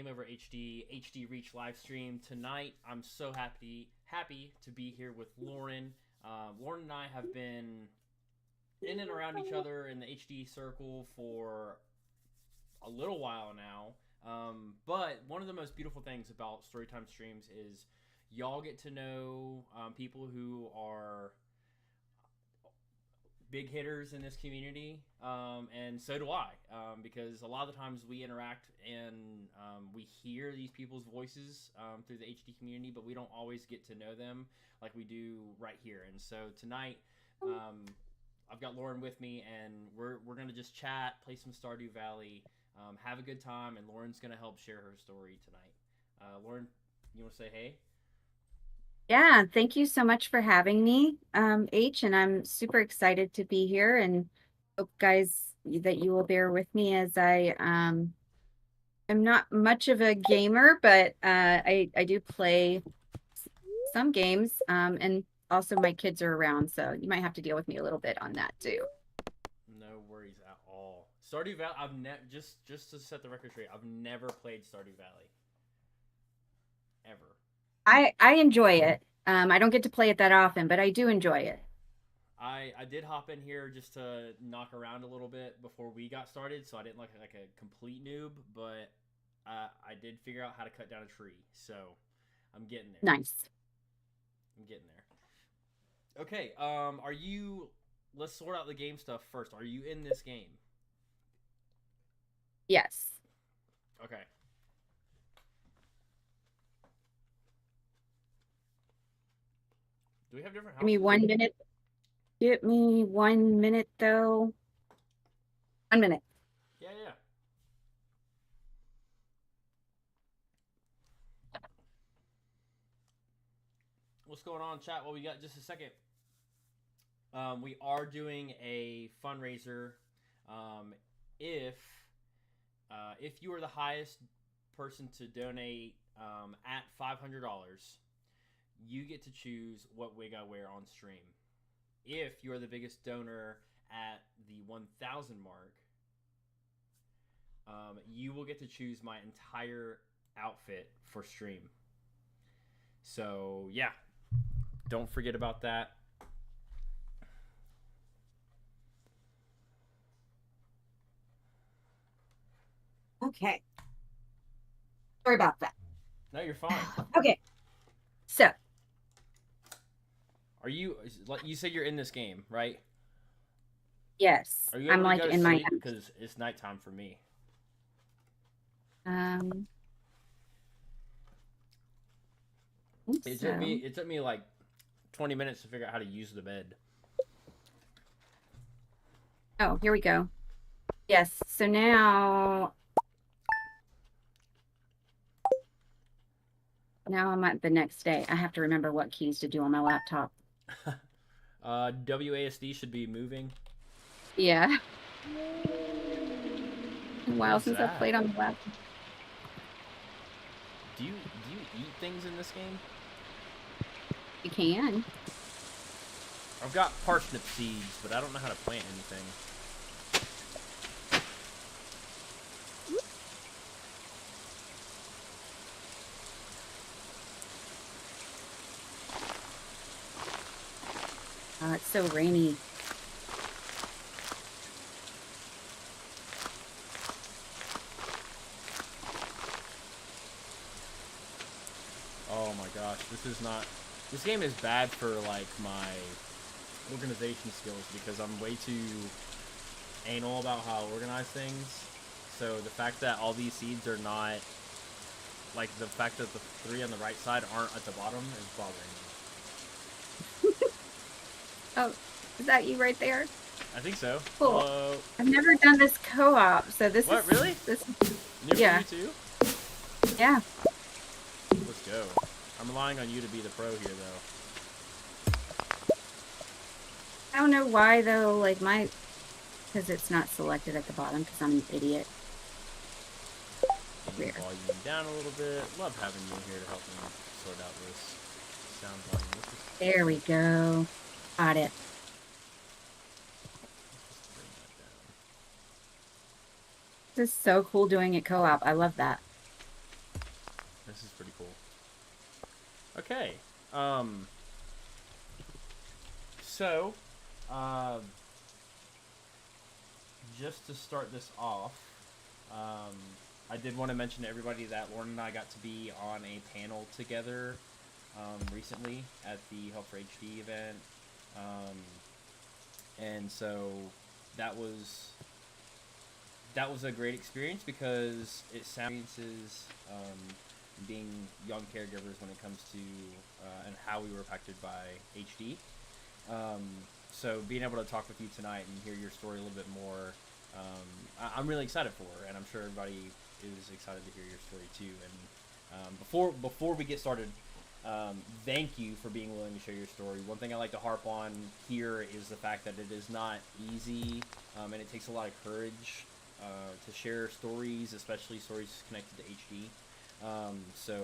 Game Over HD Reach live stream tonight. I'm so happy to be here with Lauren. Lauren and I have been in and around each other in the HD circle for a little while now. But one of the most beautiful things about Storytime streams is y'all get to know people who are big hitters in this community, and so do I, because a lot of the times we interact and we hear these people's voices through the HD community, but we don't always get to know them like we do right here. And so tonight, I've got Lauren with me, and we're gonna just chat, play some Stardew Valley, have a good time, and Lauren's gonna help share her story tonight. Lauren, you want to say hey? Yeah, thank you so much for having me, H, and I'm super excited to be here and hope guys that you will bear with me as I am not much of a gamer, but I do play some games, and also my kids are around, so you might have to deal with me a little bit on that too. No worries at all. Stardew Valley. I've never just to set the record straight. I've never played Stardew Valley ever. I enjoy it. I don't get to play it that often, but I do enjoy it. I did hop in here just to knock around a little bit before we got started, so I didn't look like a complete noob, but I did figure out how to cut down a tree, so I'm getting there. Nice. I'm getting there. Okay, are you? Let's sort out the game stuff first. Are you in this game? Yes. Okay. Do we have different Give me houses? 1 minute. Give me 1 minute though. 1 minute. Yeah, yeah. What's going on, chat? Well, we got just a second. We are doing a fundraiser. Um, if if you are the highest person to donate at $500, you get to choose what wig I wear on stream. If you're the biggest donor at the 1,000 mark, you will get to choose my entire outfit for stream. So yeah, don't forget about that. Okay. Sorry about that. No, you're fine. Okay. So, Are you? Like you said, you're in this game, right? yes, Are you I'm able to like go to in my sleep? Because it's nighttime for me. um It took me. so It took me like 20 minutes to figure out how to use the bed. oh, here we go. Yes. So now I'm at the next day. I have to remember what keys to do on my laptop. WASD should be moving. Yeah. A What while is since I've that? played on the laptop. Do you eat things in this game? You can. I've got parsnip seeds, but I don't know how to plant anything. It's so rainy. Oh my gosh, this is not. This game is bad for like my organization skills because I'm way too anal about how I organize things. So the fact that all these seeds are not like the fact that the three on the right side aren't at the bottom is bothering me. Oh, is that you right there? I think so. Cool. Hello. I've never done this co-op, so What? Really? this New for yeah. you too? Yeah. Let's go. I'm relying on you to be the pro here, though. I don't know why though, like because it's not selected at the bottom because I'm an idiot. Getting Weird. the volume down a little bit. Love having you here to help me sort out this sound volume. There we go. Got it. Just bring that down. This is so cool doing it co-op. I love that. This is pretty cool. Okay. Um. So, uh, just to start this off, um, I did want to mention to everybody that Lauren and I got to be on a panel together recently at the Help for HD event, um, and so that was that was a great experience because it sounds being young caregivers when it comes to and how we were affected by HD. Um, so being able to talk with you tonight and hear your story a little bit more, I'm really excited for, and I'm sure everybody is excited to hear your story too. And before we get started, thank you for being willing to share your story. One thing I like to harp on here is the fact that it is not easy, and it takes a lot of courage to share stories, especially stories connected to HD. So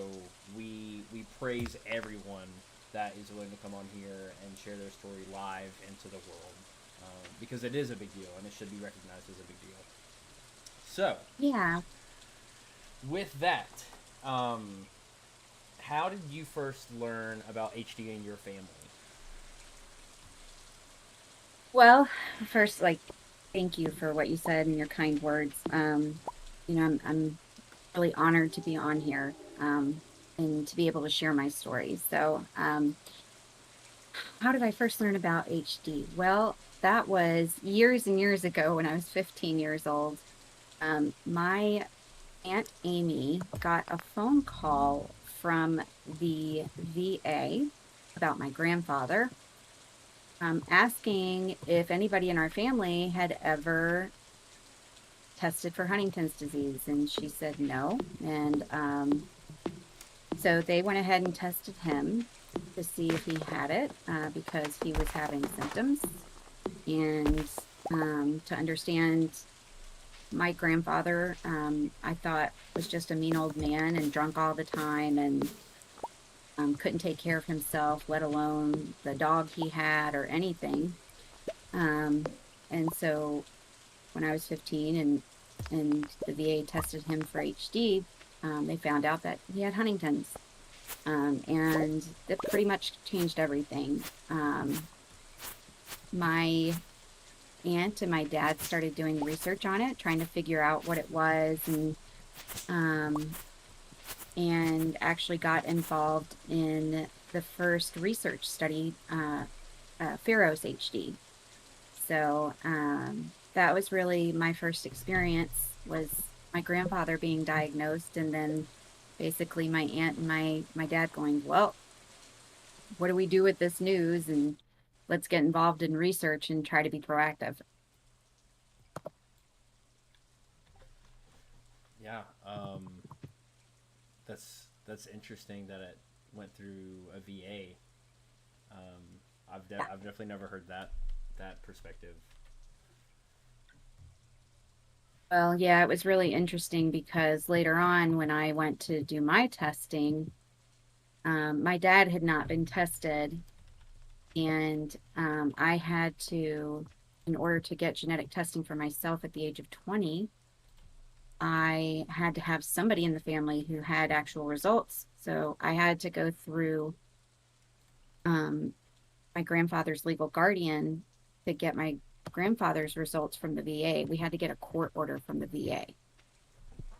we praise everyone that is willing to come on here and share their story live into the world, because it is a big deal and it should be recognized as a big deal. So Yeah. with that, how did you first learn about HD in your family? Well, first, like, thank you for what you said and your kind words. I'm really honored to be on here, and to be able to share my story. So, how did I first learn about HD? Well, that was years and years ago when I was 15 years old. My Aunt Amy got a phone call from the VA about my grandfather, asking if anybody in our family had ever tested for Huntington's disease. And she said no. And so they went ahead and tested him to see if he had it, because he was having symptoms. And to understand, my grandfather, I thought was just a mean old man and drunk all the time, and couldn't take care of himself, let alone the dog he had or anything. Um, and so when I was 15 and the VA tested him for HD, they found out that he had Huntington's. And that pretty much changed everything. My aunt and my dad started doing research on it, trying to figure out what it was, um, and actually got involved in the first research study, Pharaoh's HD. So that was really my first experience, was my grandfather being diagnosed, and then basically my aunt and my dad going, well, what do we do with this news? And let's get involved in research and try to be proactive. Yeah, that's interesting that it went through a VA. I've definitely never heard that perspective. Well, yeah, it was really interesting because later on, when I went to do my testing, my dad had not been tested, and I had to, in order to get genetic testing for myself at the age of 20, I had to have somebody in the family who had actual results. So I had to go through um, my grandfather's legal guardian to get my grandfather's results from the VA. We had to get a court order from the VA,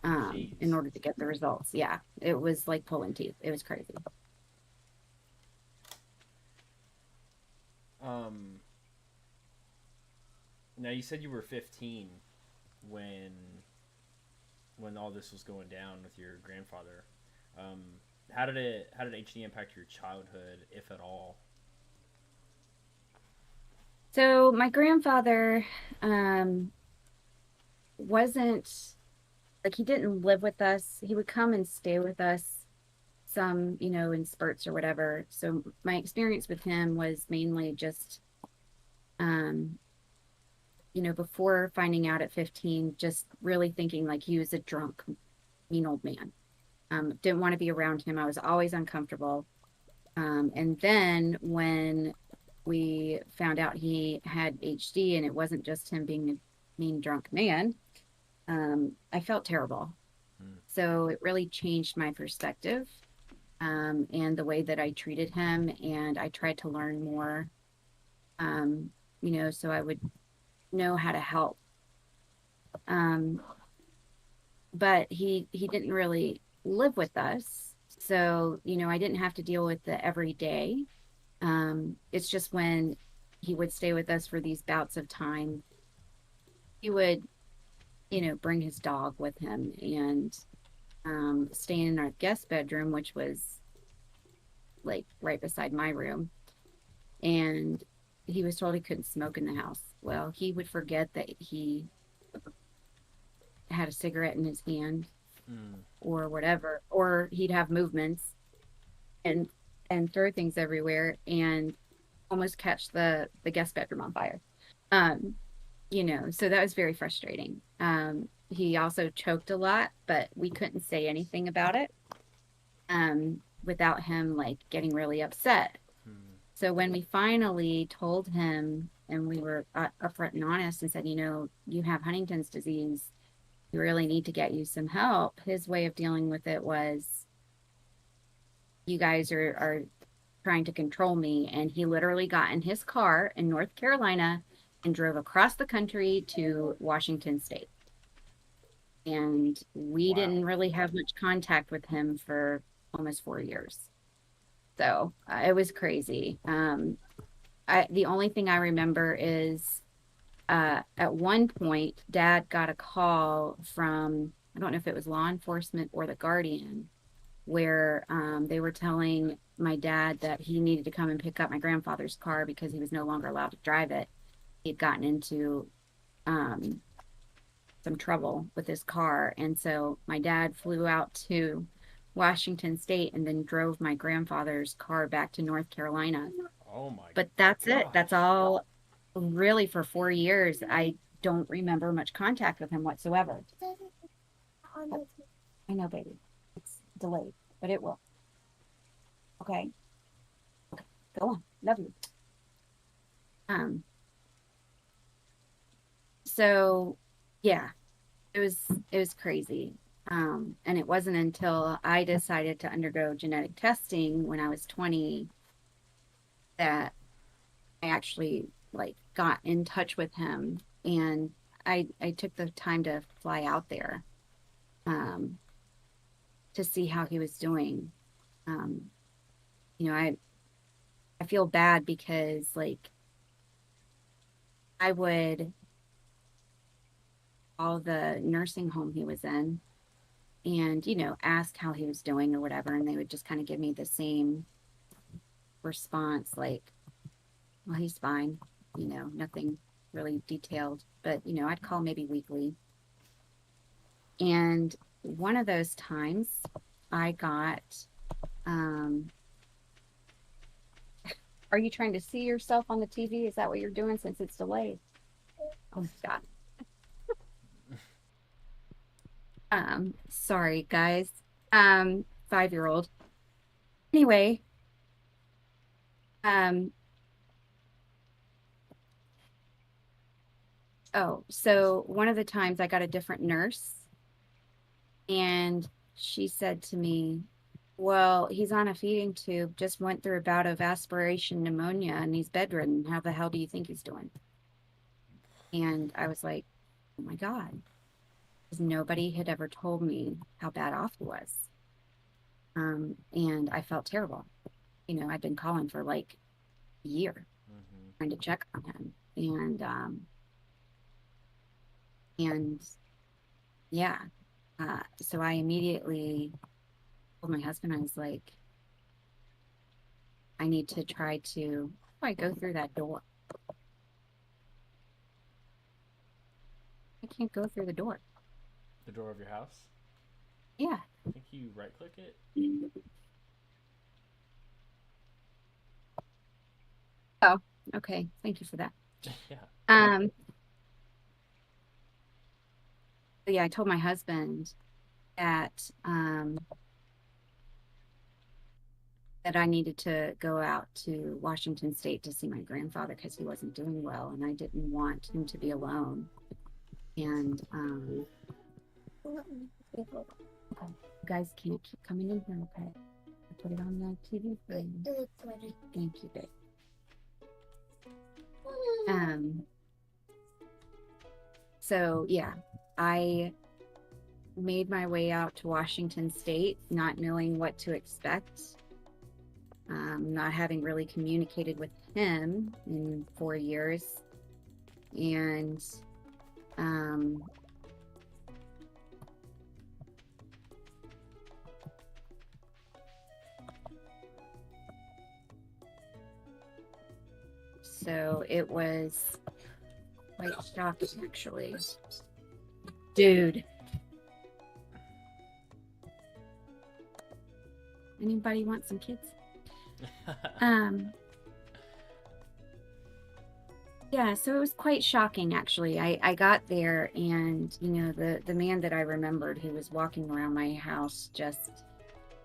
in Jeez. order to get the results. Yeah, it was like pulling teeth. It was crazy. Um, Now you said you were 15 when all this was going down with your grandfather. Um, how did HD impact your childhood, if at all? So my grandfather wasn't, like, he didn't live with us. He would come and stay with us some, in spurts or whatever. So my experience with him was mainly just, um, before finding out at 15, just really thinking like he was a drunk, mean old man. Didn't want to be around him. I was always uncomfortable. And then when we found out he had HD and it wasn't just him being a mean drunk man, I felt terrible. so it really changed my perspective, and the way that I treated him. And I tried to learn more, um, so I would know how to help. Um, but he didn't really live with us. So, I didn't have to deal with the everyday. It's just when he would stay with us for these bouts of time, he would, bring his dog with him and stay in our guest bedroom, which was like right beside my room. And he was told he couldn't smoke in the house. Well, he would forget that he had a cigarette in his hand Mm. or whatever, or he'd have movements and throw things everywhere and almost catch the guest bedroom on fire. Um, so that was very frustrating. He also choked a lot, but we couldn't say anything about it without him like getting really upset. Mm. So when we finally told him and we were upfront and honest and said, you have Huntington's disease, you really need to get you some help. His way of dealing with it was, you guys are trying to control me. And he literally got in his car in North Carolina and drove across the country to Washington State. And we Wow. didn't really have much contact with him for almost 4 years. So it was crazy. The only thing I remember is at one point, Dad got a call from, I don't know if it was law enforcement or the Guardian, where they were telling my dad that he needed to come and pick up my grandfather's car because he was no longer allowed to drive it. He had gotten into um, some trouble with his car. And so my dad flew out to Washington State and then drove my grandfather's car back to North Carolina. Oh my But that's it. That's gosh. all. Really, for 4 years, I don't remember much contact with him whatsoever. I know, baby. It's delayed, but it will. Okay. Okay. Go on. Love you. Um, so yeah, it was crazy. And it wasn't until I decided to undergo genetic testing when I was 20 that I actually like got in touch with him, and I took the time to fly out there um to see how he was doing. Um, I feel bad because like I would call the nursing home he was in and ask how he was doing or whatever, and they would just kind of give me the same response like, well, he's fine, nothing really detailed, but I'd call maybe weekly. And one of those times I got um are you trying to see yourself on the TV? Is that what you're doing since it's delayed? Oh my God. Sorry guys. 5-year-old. Anyway, um, oh, so one of the times I got a different nurse and she said to me, well, he's on a feeding tube, just went through a bout of aspiration pneumonia and he's bedridden. How the hell do you think he's doing? And I was like, oh my God, because nobody had ever told me how bad off he was. And I felt terrible. I'd been calling for like a year Mm-hmm. trying to check on him. And yeah, so I immediately told my husband, I was like, I need to try to, how do I go through that door? I can't go through the door. The door of your house? Yeah. I think you right click it. Oh, okay. Thank you for that. Yeah. Um, but yeah, I told my husband that that I needed to go out to Washington State to see my grandfather because he wasn't doing well, and I didn't want him to be alone. And Okay. You guys can't keep coming in here, okay? I put it on the TV for you. Thank you, babe. So yeah, I made my way out to Washington State, not knowing what to expect, not having really communicated with him in 4 years. And so it was quite shocking, actually. Dude. Anybody want some kids? Yeah, so it was quite shocking, actually. I got there, and you know, the man that I remembered, who was walking around my house just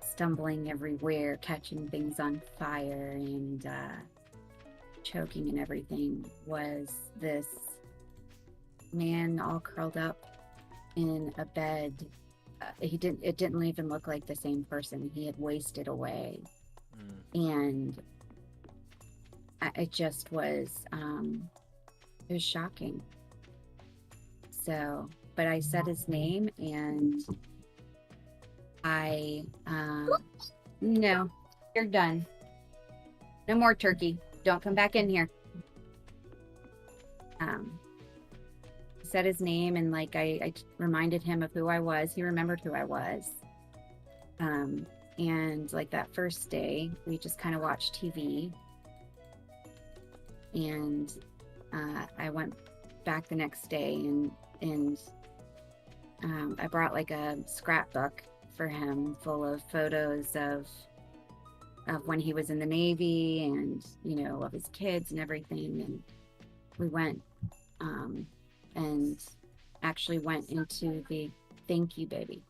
stumbling everywhere, catching things on fire and choking and everything, was this man all curled up in a bed. It didn't even look like the same person. He had wasted away. And it just was it was shocking. So, but I said his name, and no, you're done. No more turkey. Don't come back in here. Said his name, and like I reminded him of who I was. He remembered who I was. And like that first day, we just kind of watched TV. And I went back the next day, and I brought like a scrapbook for him full of photos of when he was in the Navy, and you know, of his kids and everything. And we went and actually went into the thank you, baby.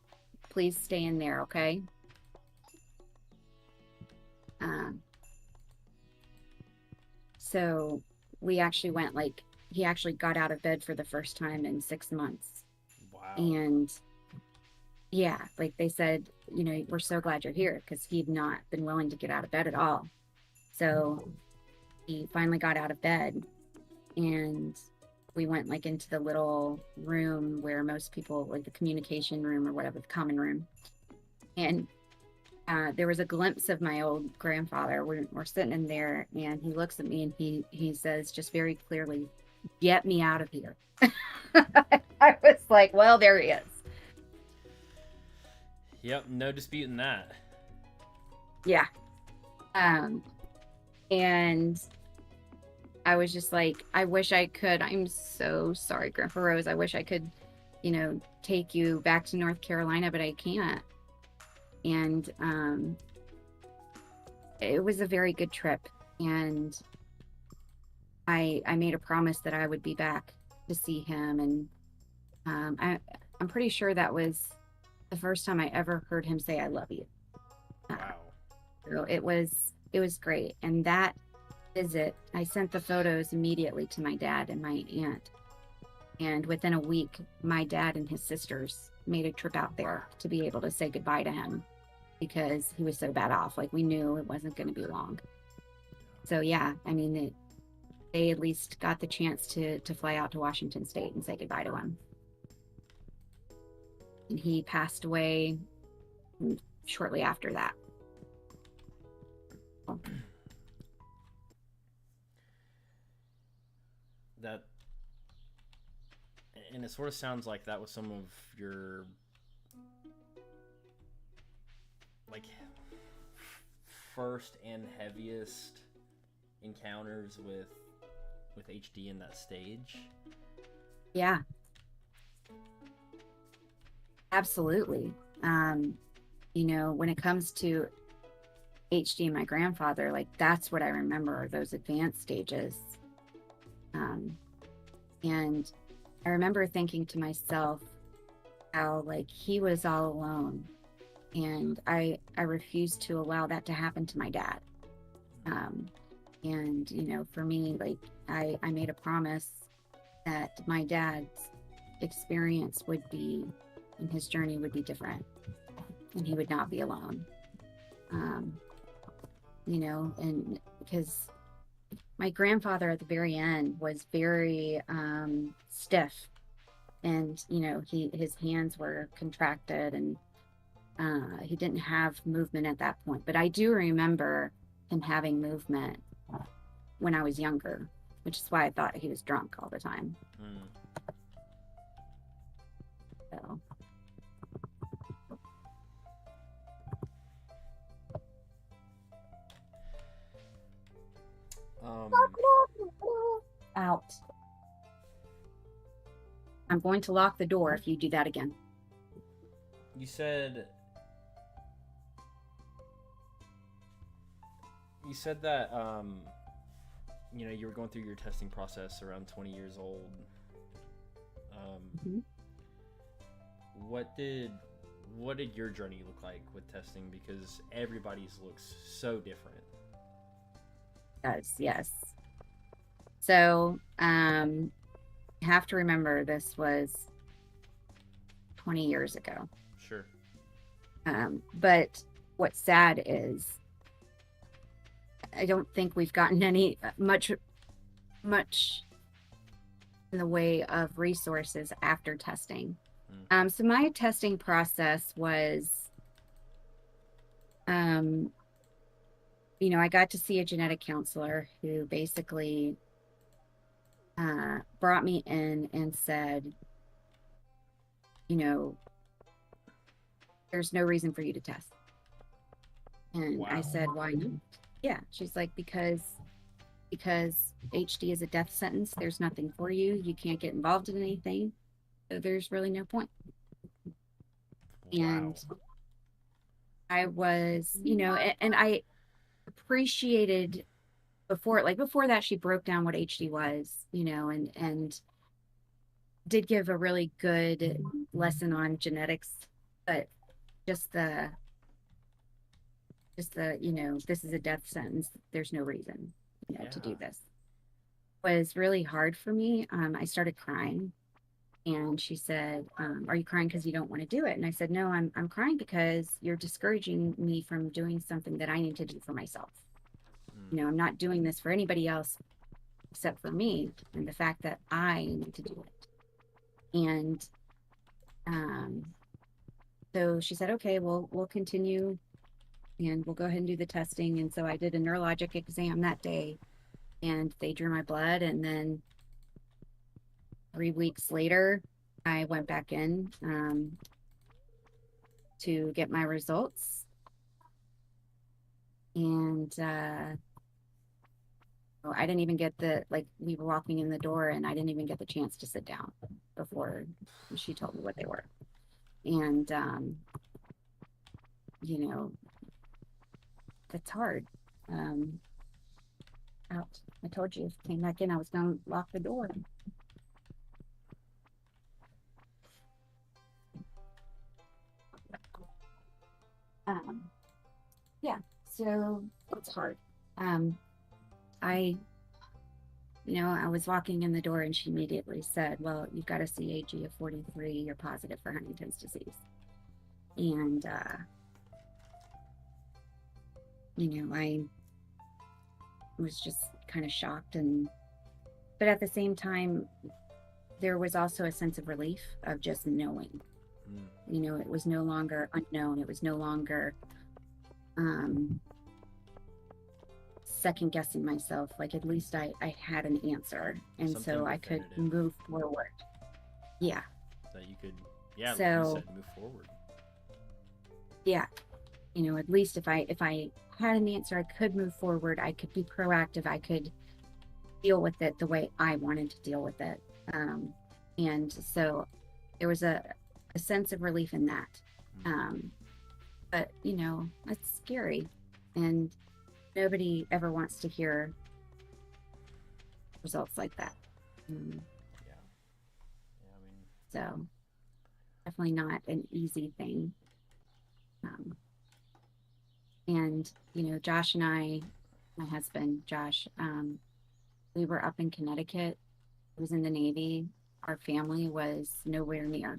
Please stay in there, okay? So we actually went, like, he actually got out of bed for the first time in 6 months. Wow. And yeah, like they said, you know, we're so glad you're here, because he'd not been willing to get out of bed at all. So he finally got out of bed, and we went like into the little room where most people, like the communication room or whatever, the common room. And there was a glimpse of my old grandfather. We're sitting in there, and he looks at me, and he says just very clearly, "Get me out of here." I was like, well, there he is. Yep, no disputing that. Yeah. And I was just like, I wish I could. I'm so sorry, Grandpa Rose. I wish I could, you know, take you back to North Carolina, but I can't. And it was a very good trip. And I made a promise that I would be back to see him. And I'm pretty sure that was the first time I ever heard him say, "I love you." Wow. So it was great. And that visit, I sent the photos immediately to my dad and my aunt. And within a week, my dad and his sisters made a trip out there to be able to say goodbye to him, because he was so bad off. Like, we knew it wasn't going to be long. So yeah, I mean, they at least got the chance to fly out to Washington State and say goodbye to him. And he passed away shortly after that. That, and it sort of sounds like that was some of your, like, first and heaviest encounters with HD in that stage. Yeah, absolutely. You know, when it comes to HD and my grandfather, like, that's what I remember, those advanced stages. And I remember thinking to myself how, like, he was all alone, and I refused to allow that to happen to my dad. And you know, for me, like, I made a promise that my dad's experience would be, and his journey would be different. and he would not be alone. Um, and because my grandfather at the very end was very stiff, and his hands were contracted, and he didn't have movement at that point. But I do remember him having movement when I was younger, which is why I thought he was drunk all the time. Mm. So. Out. I'm going to lock the door if you do that again. You said that you were going through your testing process around 20 years old. Mm-hmm. What did your journey look like with testing? Because everybody's looks so different. Yes. So, have to remember this was 20 years ago. Sure. But what's sad is I don't think we've gotten any much in the way of resources after testing. So my testing process was, I got to see a genetic counselor who basically brought me in and said, there's no reason for you to test. And wow. I said, why not? Yeah. She's like, because HD is a death sentence. There's nothing for you. You can't get involved in anything. So there's really no point. Wow. And I was, and I appreciated before that, she broke down what HD was, and did give a really good lesson on genetics, but just the, this is a death sentence. There's no reason, to do this. Was really hard for me. I started crying, and she said, are you crying because you don't want to do it? And I said, no, I'm crying because you're discouraging me from doing something that I need to do for myself. I'm not doing this for anybody else except for me, and the fact that I need to do it. And so she said, okay, well, we'll continue and we'll go ahead and do the testing. And so I did a neurologic exam that day, and they drew my blood. And then 3 weeks later, I went back in to get my results. And I didn't even get we were walking in the door, and I didn't even get the chance to sit down before she told me what they were. And, it's hard. Out. I told you if I came back in, I was going to lock the door. Yeah, so it's hard. I was walking in the door, and she immediately said, well, you've got a CAG of 43, you're positive for Huntington's disease. And, I was just kind of shocked, but at the same time, there was also a sense of relief of just knowing. It was no longer unknown. It was no longer second guessing myself. Like, at least I had an answer, and something so I could move forward. Yeah. That you could, so, like you said, move forward. Yeah. At least if I had an answer, I could move forward. I could be proactive. I could deal with it the way I wanted to deal with it. And so there was a sense of relief in that. But, it's scary. And nobody ever wants to hear results like that. So definitely not an easy thing. And, Josh and I, my husband, Josh, we were up in Connecticut. He was in the Navy. Our family was nowhere near.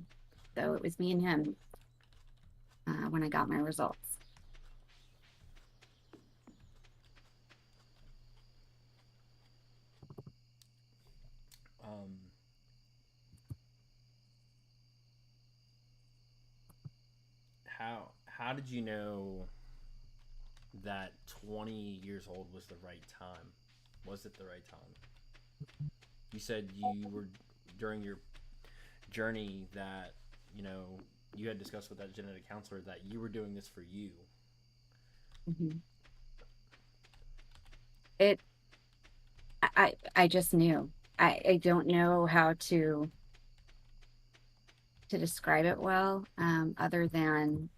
So it was me and him when I got my results. Um, how did you know that 20 years old was the right time? Was it the right time? You said you were during your journey that you know you had discussed with that genetic counselor that you were doing this for you. Mhm. It, I just knew. I don't know how to describe it well, other than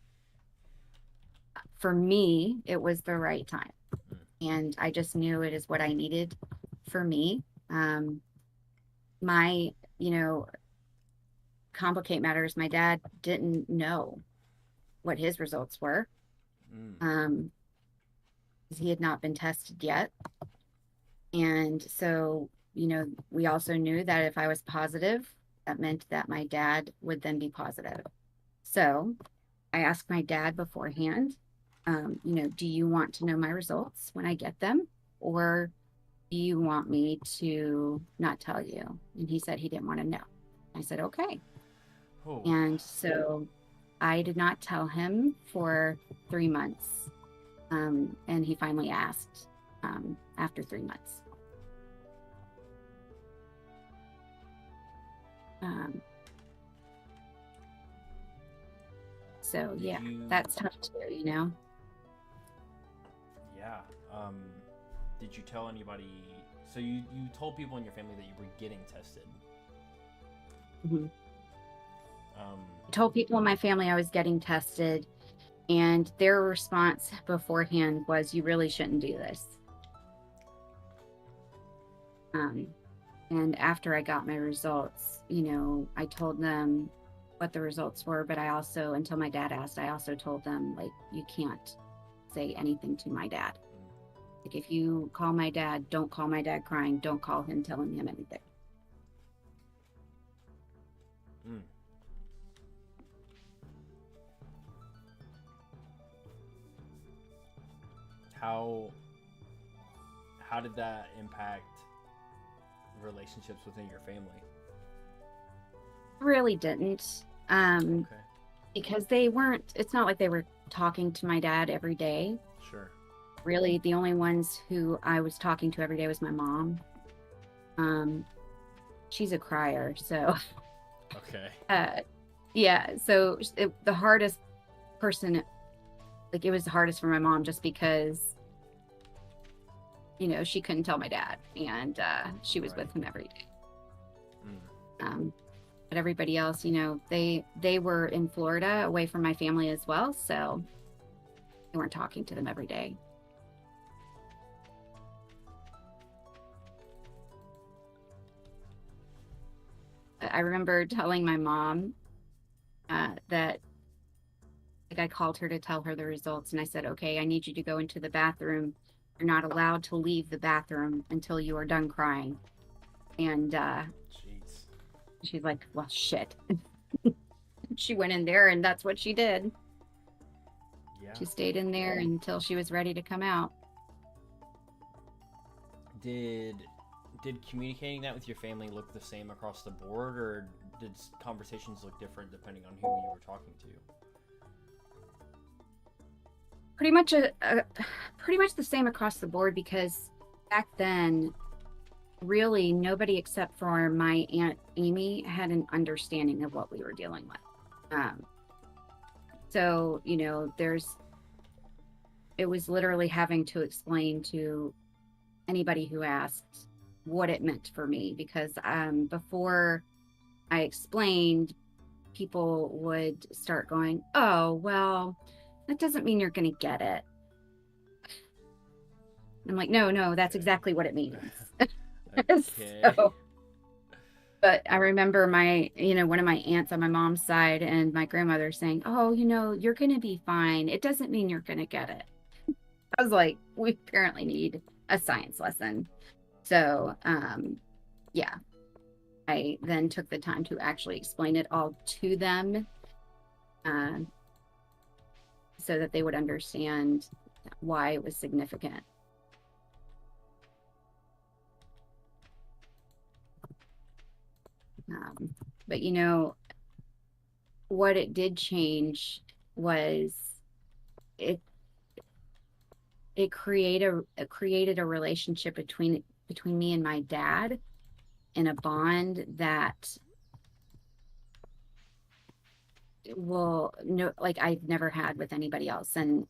for me, it was the right time. Mm. And I just knew it is what I needed for me. Um, my, you know, complicate matters, my dad didn't know what his results were. Mm. Um, he had not been tested yet. And so, we also knew that if I was positive, that meant that my dad would then be positive. So I asked my dad beforehand, do you want to know my results when I get them? Or do you want me to not tell you? And he said he didn't want to know. I said, okay. Oh. And so I did not tell him for 3 months. And he finally asked after 3 months. Um, so Did yeah, you? that's tough too. Yeah. Um, did you tell anybody? So you told people in your family that you were getting tested. Mhm. Um, I told people in my family I was getting tested, and their response beforehand was, "You really shouldn't do this." Um, and after I got my results, I told them what the results were, but I also, until my dad asked, I also told them, like, you can't say anything to my dad. Like, if you call my dad, don't call my dad crying. Don't call him telling him anything. mm. How how did that impact relationships within your family? Really didn't. Okay. Because they weren't, it's not like they were talking to my dad every day. Sure. Really, the only ones who I was talking to every day was my mom. Um, she's a crier, so Okay. uh, yeah. So the hardest person, like, it was the hardest for my mom, just because she couldn't tell my dad, and she was Right. with him every day. Mm. But everybody else, they were in Florida, away from my family as well, so they weren't talking to them every day. I remember telling my mom that, like, I called her to tell her the results, and I said, okay, I need you to go into the bathroom. You're not allowed to leave the bathroom until you are done crying. And Jeez. she's like, well, shit. She went in there, and that's what she did. Yeah. She stayed in there until she was ready to come out. Did did communicating that with your family look the same across the board, or did conversations look different depending on who you were talking to? Pretty much pretty much the same across the board, because back then, really nobody except for my Aunt Amy had an understanding of what we were dealing with. So, it was literally having to explain to anybody who asked what it meant for me, because before I explained, people would start going, oh, well, that doesn't mean you're going to get it. I'm like, no, that's Okay. exactly what it means. Okay. So, but I remember one of my aunts on my mom's side and my grandmother saying, oh, you're going to be fine. It doesn't mean you're going to get it. I was like, we apparently need a science lesson. So, yeah, I then took the time to actually explain it all to them. so that they would understand why it was significant. Um, but what it did change was it it created a relationship between me and my dad, and a bond that will no like I've never had with anybody else. And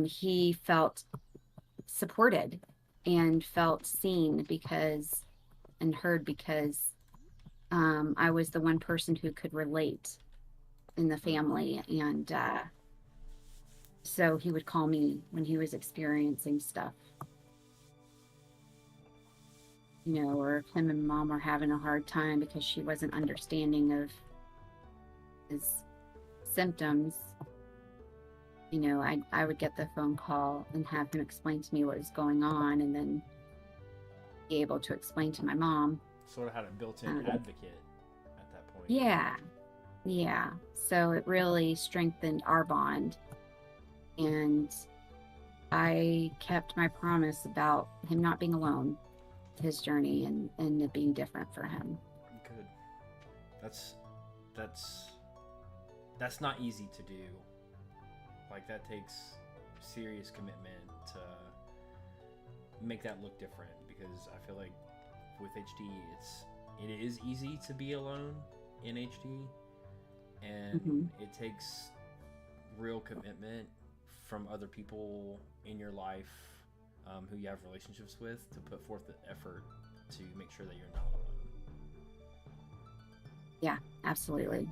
he felt supported and felt seen because and heard because I was the one person who could relate in the family. And so he would call me when he was experiencing stuff, or if him and mom were having a hard time because she wasn't understanding of his symptoms. I would get the phone call and have him explain to me what was going on, and then be able to explain to my mom. Sort of had a built-in advocate at that point. Yeah. So it really strengthened our bond, and I kept my promise about him not being alone, his journey, and it being different for him. Good. That's not easy to do. Like, that takes serious commitment to make that look different, because I feel like with HD it is easy to be alone in HD, and it takes real commitment from other people in your life who you have relationships with to put forth the effort to make sure that you're not alone. Yeah, absolutely.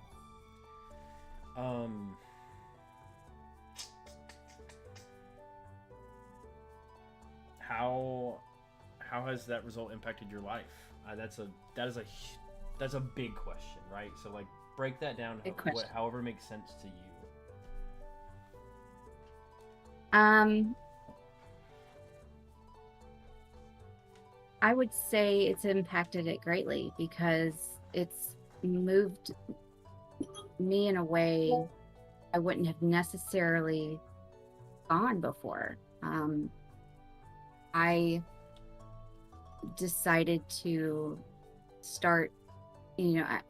How has that result impacted your life? That's a big question, right? So, like, break that down however makes sense to you. I would say it's impacted it greatly, because it's moved me in a way I wouldn't have necessarily gone before. I decided to start,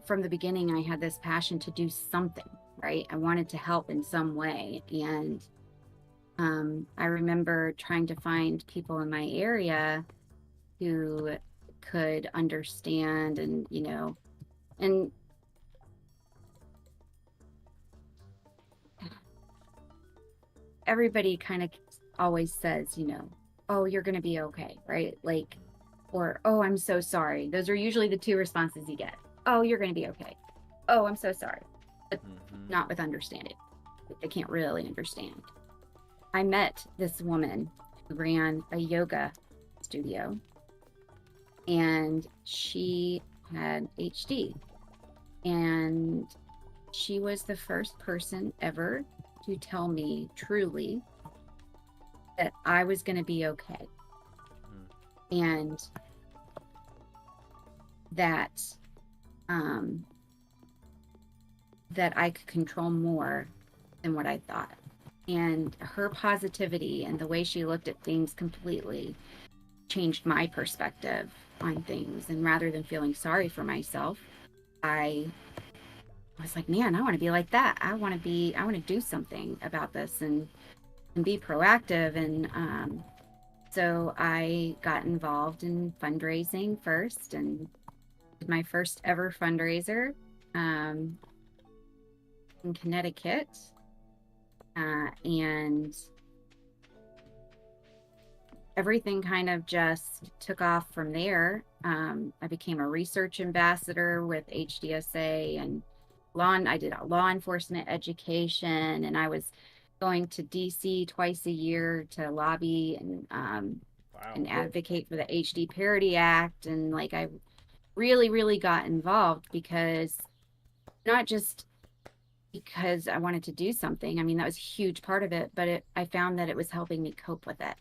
from the beginning, I had this passion to do something, right? I wanted to help in some way. And I remember trying to find people in my area who could understand, and everybody kind of always says, oh, you're going to be okay, right? Like, or, oh, I'm so sorry. Those are usually the two responses you get. Oh, you're going to be okay. Oh, I'm so sorry. But not with understanding. They can't really understand. I met this woman who ran a yoga studio, and she had HD. And she was the first person ever to tell me truly that I was going to be okay. And that that I could control more than what I thought. And her positivity and the way she looked at things completely changed my perspective on things. And rather than feeling sorry for myself, I was like, man, I want to be like that. I want to do something about this and be proactive. And so I got involved in fundraising first, and did my first ever fundraiser in Connecticut. And everything kind of just took off from there. I became a research ambassador with HDSA, and I did a law enforcement education, and I was going to DC twice a year to lobby and advocate for the HD Parity Act. And like, I really, really got involved, because not just because I wanted to do something. I mean, that was a huge part of it, but I found that it was helping me cope with it.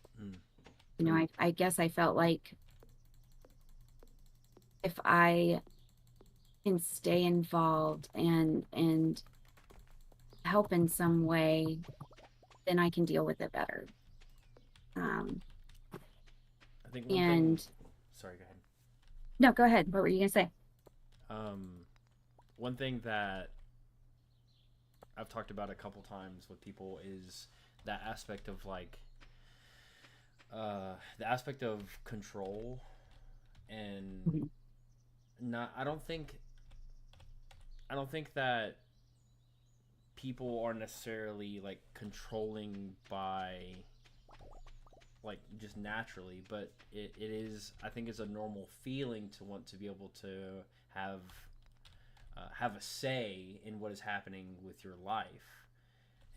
I guess I felt like if I can stay involved and help in some way, then I can deal with it better. Um, I think one thing. and Sorry, go ahead. no, go ahead. What were you gonna say? Um, One thing that I've talked about a couple times with people is that aspect of like the aspect of control and Mhm. not. I don't think that people are necessarily like controlling by like just naturally, but it is, I think it's a normal feeling to want to be able to have have a say in what is happening with your life.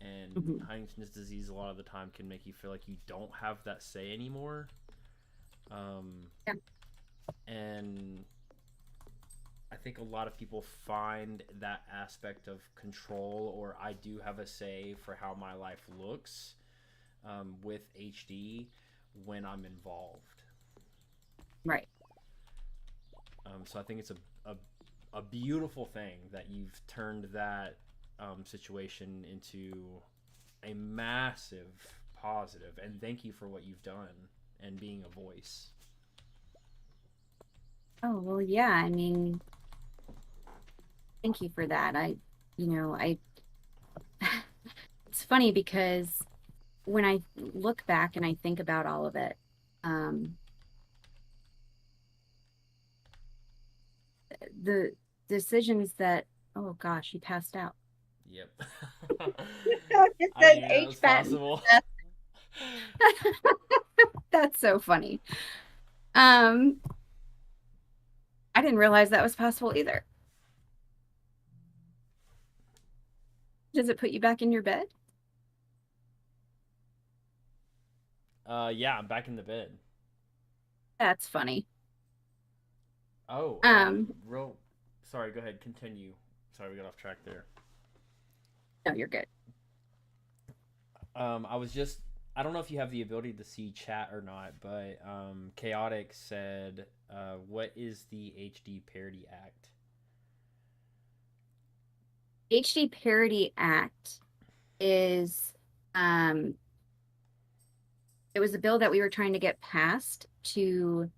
And Mhm. Huntington's disease a lot of the time can make you feel like you don't have that say anymore. Um, Yeah. and I think a lot of people find that aspect of control, or I do have a say for how my life looks with HD when I'm involved. Right. So I think it's a beautiful thing that you've turned that situation into a massive positive, and thank you for what you've done and being a voice. Oh, well, yeah. I mean, thank you for that. You know, I, it's funny because when I look back and I think about all of it, um, the decisions that, oh gosh, he passed out. Yep. No, it I said didn't even know that H was patent. possible. That's so funny. Um, I didn't realize that was possible either. Does it put you back in your bed? Yeah, I'm back in the bed. That's funny. Oh, Um, real. Sorry, go ahead. Continue. Sorry, we got off track there. no, you're good. I was just. I don't know if you have the ability to see chat or not, but Chaotic said, "What is the HD Parity Act?" HD Parity Act is um it was a bill that we were trying to get passed to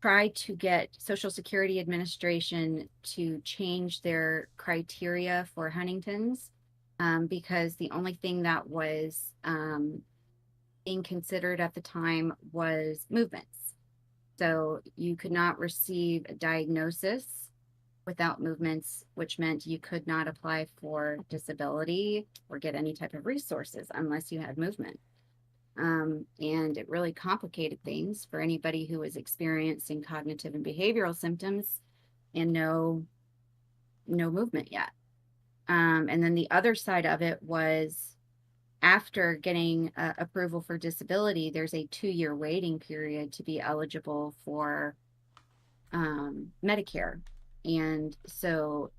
try to get Social Security Administration to change their criteria for Huntington's, because the only thing that was being considered at the time was movements. So you could not receive a diagnosis without movements, which meant you could not apply for disability or get any type of resources unless you had movement. And it really complicated things for anybody who was experiencing cognitive and behavioral symptoms and no movement yet. And then the other side of it was after getting approval for disability, there's a 2-year waiting period to be eligible for Medicare. And so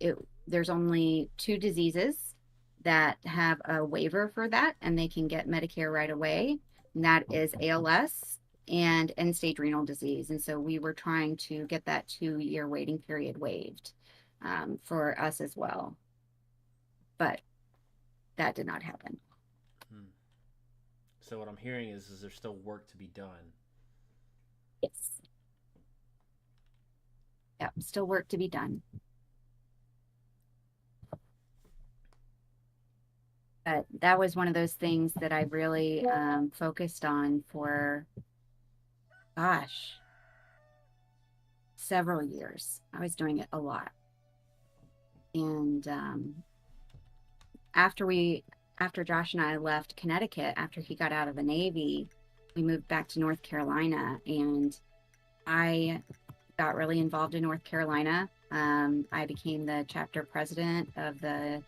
there's only 2 diseases that have a waiver for that, and they can get Medicare right away. And that is ALS and end stage renal disease. And so we were trying to get that 2-year waiting period waived for us as well. But that did not happen. Hmm. So what I'm hearing is there's still work to be done. Yes. Yep. Still work to be done. But that was one of those things that I really focused on for, gosh, several years. I was doing it a lot. And after we, after Josh and I left Connecticut, after he got out of the Navy, we moved back to North Carolina, and I got really involved in North Carolina. I became the chapter president of the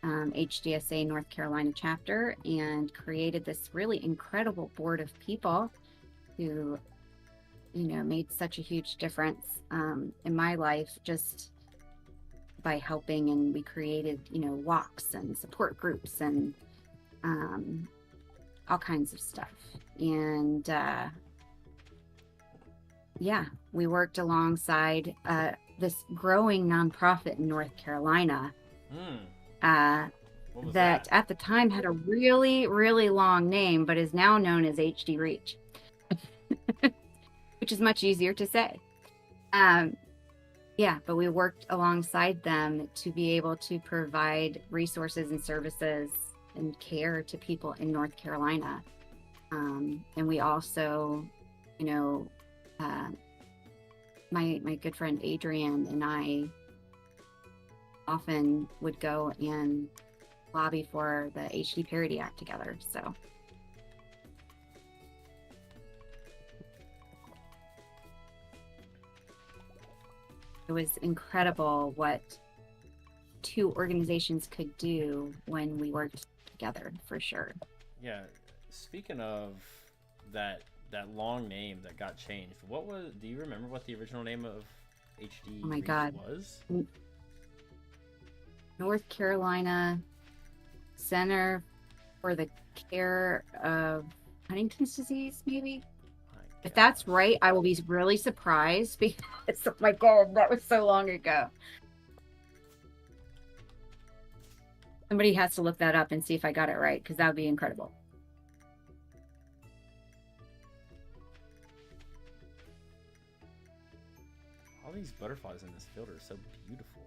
HDSA North Carolina chapter and created this really incredible board of people who, made such a huge difference in my life just by helping. And we created, walks and support groups and um, all kinds of stuff. And yeah, we worked alongside this growing nonprofit in North Carolina. Hmm. Uh, What was that that? at the time had a really, really long name, but is now known as HD Reach, which is much easier to say. Um, yeah, but we worked alongside them to be able to provide resources and services and care to people in North Carolina. And we also, you know, uh, my good friend Adrian and I often would go and lobby for the HD Parity Act together. So it was incredible what two organizations could do when we worked together, for sure. Yeah. Speaking of that long name that got changed, what was? Do you remember what the original name of HD Oh my Reach God. was? North Carolina Center for the Care of Huntington's Disease, maybe? My If God. that's right, I will be really surprised because, oh my God, that was so long ago. Somebody has to look that up and see if I got it right, because that would be incredible. All these butterflies in this field are so beautiful.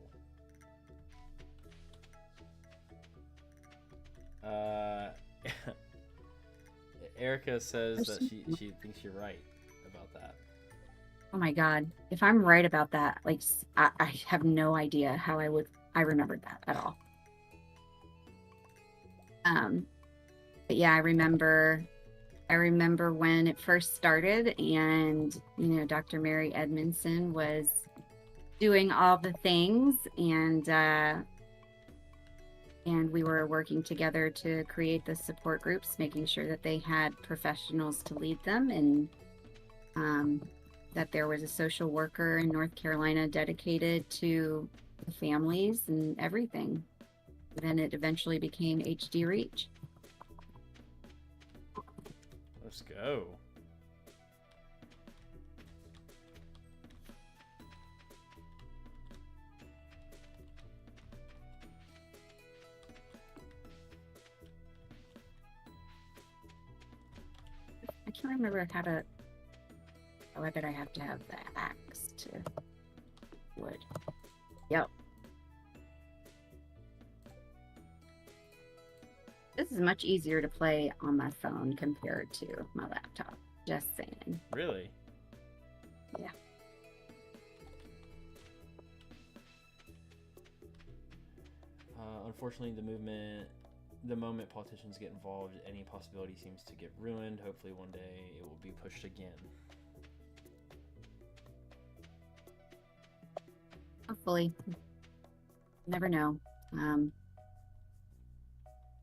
Erica says that she thinks you're right about that. Oh my God. If I'm right about that, like I have no idea how I remembered that at all. But yeah, I remember when it first started and, you know, Dr. Mary Edmondson was doing all the things and we were working together to create the support groups, making sure that they had professionals to lead them and that there was a social worker in North Carolina dedicated to the families and everything. Then it eventually became HD Reach. Let's go. I can't remember how to. Oh, I bet I have to have the axe to wood. Yep. This is much easier to play on my phone compared to my laptop. Just saying. Really? Yeah. Unfortunately, the moment politicians get involved, any possibility seems to get ruined. Hopefully, one day it will be pushed again. Hopefully. Never know.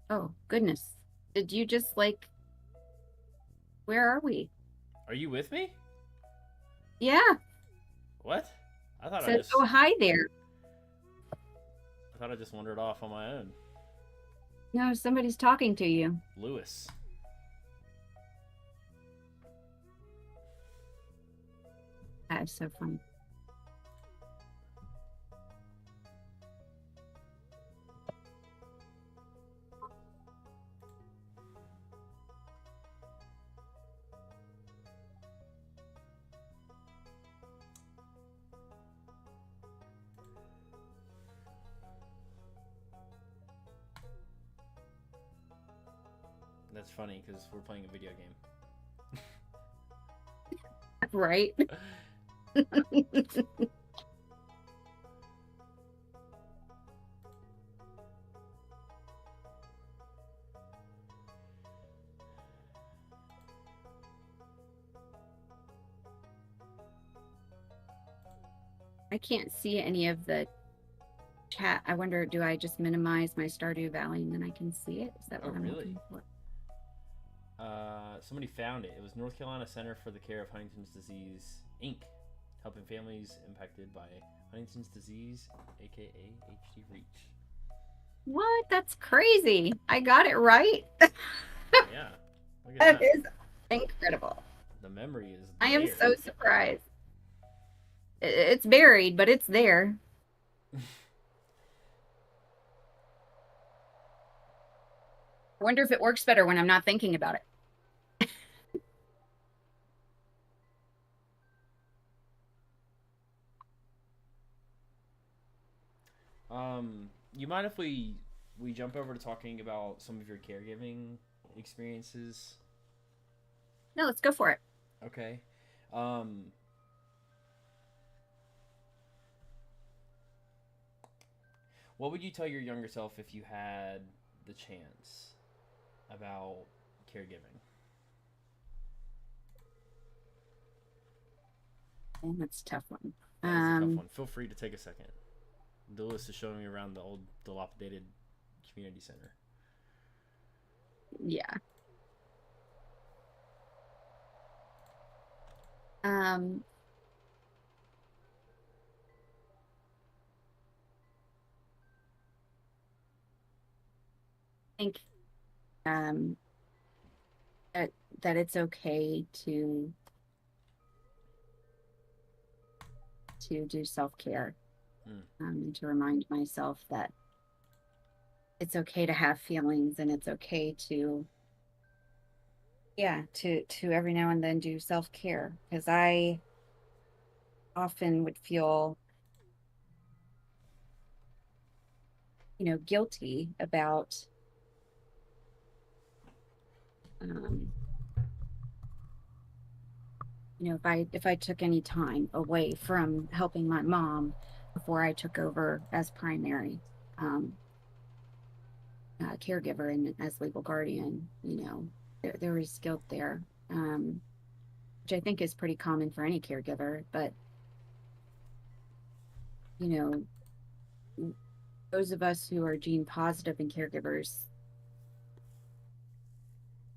Oh, goodness. Did you just like. Where are we? Are you with me? Yeah. What? I thought Says, oh, hi there. I thought I just wandered off on my own. No, somebody's talking to you. Lewis. That is so funny. That's funny because we're playing a video game. Right? I can't see any of the chat. I wonder, do I just minimize my Stardew Valley and then I can see it? Is that what I'm really? looking for? Somebody found it. It was North Carolina Center for the Care of Huntington's Disease, Inc., helping families impacted by Huntington's disease, aka HD Reach. What? That's crazy. I got it right. Yeah. Look at That is incredible. The memory is I am there. so surprised. It's buried, but it's there. I wonder if it works better when I'm not thinking about it. You mind if we jump over to talking about some of your caregiving experiences? No, let's go for it. Okay. Um, what would you tell your younger self if you had the chance about caregiving? And that's a tough one. That is a tough Um, one. Feel free to take a second. The list is showing me around the old dilapidated community center. yeah. Um, I think um that it's okay to do self-care, Mm. and to remind myself that it's okay to have feelings and it's okay to, yeah, to every now and then do self-care, because I often would feel, guilty about um if I took any time away from helping my mom before I took over as primary um caregiver and as legal guardian, there was guilt there, which I think is pretty common for any caregiver. But you know, those of us who are gene positive and caregivers,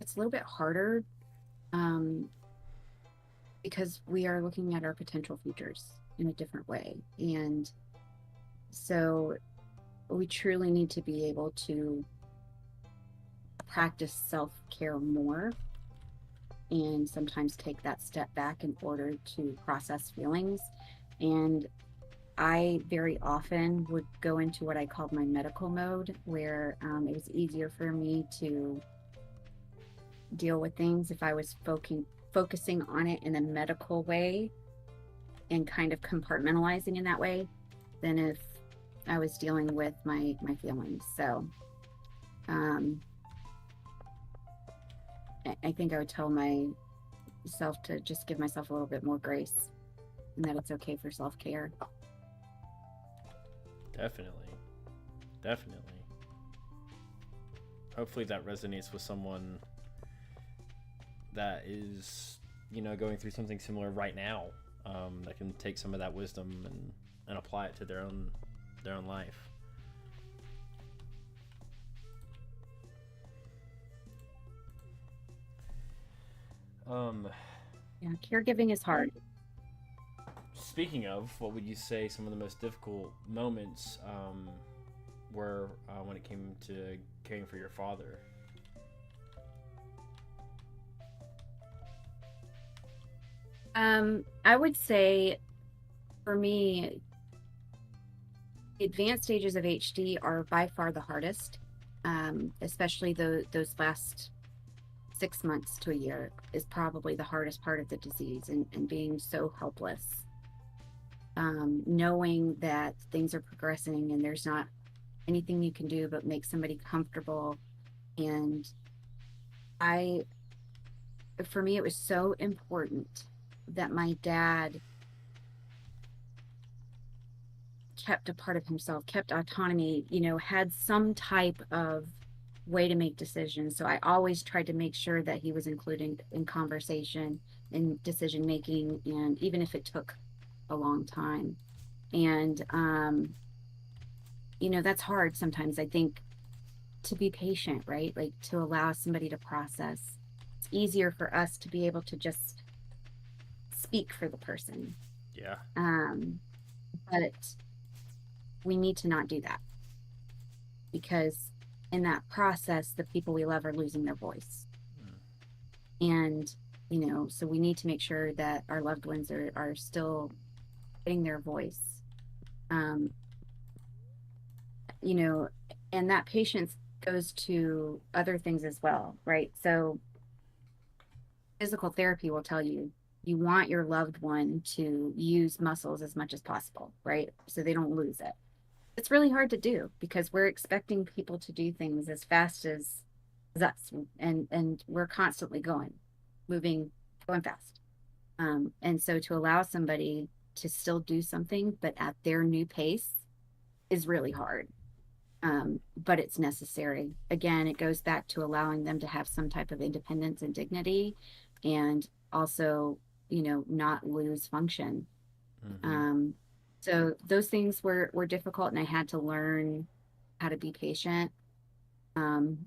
it's a little bit harder, um, because we are looking at our potential futures in a different way. And so we truly need to be able to practice self care more and sometimes take that step back in order to process feelings. And I very often would go into what I called my medical mode, where it was easier for me to deal with things if I was focusing on it in a medical way and kind of compartmentalizing in that way than if I was dealing with my feelings. So um, I think I would tell myself to just give myself a little bit more grace and that it's okay for self care. Definitely. Definitely. Hopefully that resonates with someone that is, going through something similar right now. That can take some of that wisdom and apply it to their own life. Um, Yeah, caregiving is hard. Speaking of, what would you say some of the most difficult moments were when it came to caring for your father? I would say for me, advanced stages of HD are by far the hardest, especially those last 6 months to a year is probably the hardest part of the disease, and being so helpless, knowing that things are progressing and there's not anything you can do but make somebody comfortable. And I, for me, it was so important that my dad kept a part of himself, kept autonomy, had some type of way to make decisions. So I always tried to make sure that he was included in conversation and decision making, and even if it took a long time. And that's hard sometimes, I think, to be patient, right? Like to allow somebody to process. It's easier for us to be able to just speak for the person. Yeah. But we need to not do that, because in that process, the people we love are losing their voice. Mm. And, so we need to make sure that our loved ones are still getting their voice. Um, you know, and that patience goes to other things as well, right? So physical therapy will tell you you want your loved one to use muscles as much as possible, right? So they don't lose it. It's really hard to do because we're expecting people to do things as fast as us, and we're constantly moving, going fast. And so to allow somebody to still do something but at their new pace is really hard. But it's necessary. Again, it goes back to allowing them to have some type of independence and dignity, and also, not lose function. Mm-hmm. Um, so those things were difficult, and I had to learn how to be patient. Um,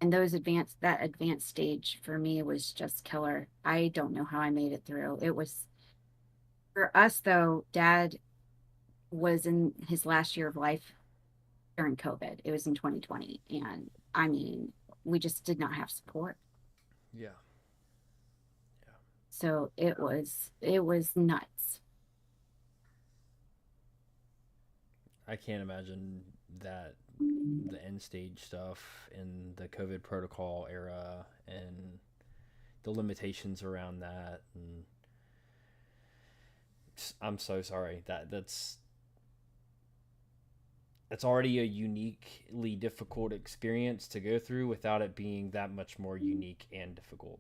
and that advanced stage for me was just killer. I don't know how I made it through. It was for us though, Dad was in his last year of life during COVID. It was in 2020. And I mean, we just did not have support. Yeah. So it was nuts. I can't imagine that the end stage stuff and the COVID protocol era and the limitations around that. And I'm so sorry that's already a uniquely difficult experience to go through without it being that much more unique and difficult.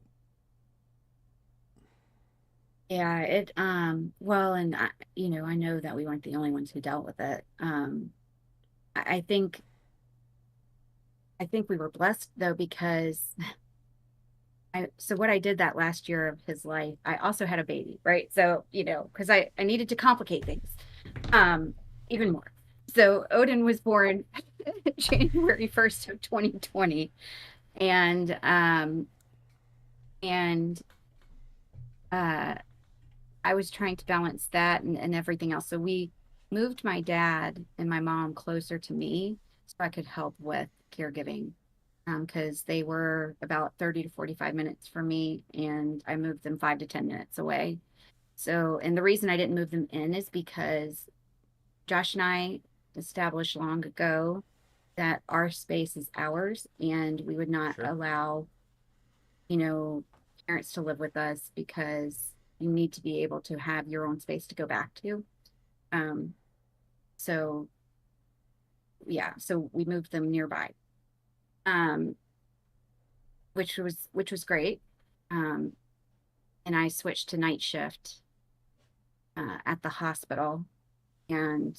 Yeah, well, and I know that we weren't the only ones who dealt with it. I think we were blessed though, because so what I did that last year of his life, I also had a baby, right? So, because I needed to complicate things um even more. So Odin was born January 1st of 2020. And uh I was trying to balance that and everything else. So we moved my dad and my mom closer to me so I could help with caregiving, because they were about 30 to 45 minutes from me, and I moved them 5 to 10 minutes away. So, and the reason I didn't move them in is because Josh and I established long ago that our space is ours, and we would not Sure. allow, you know, parents to live with us, because you need to be able to have your own space to go back to. Um, so yeah, so we moved them nearby, um, which was great. Um, and I switched to night shift at the hospital, and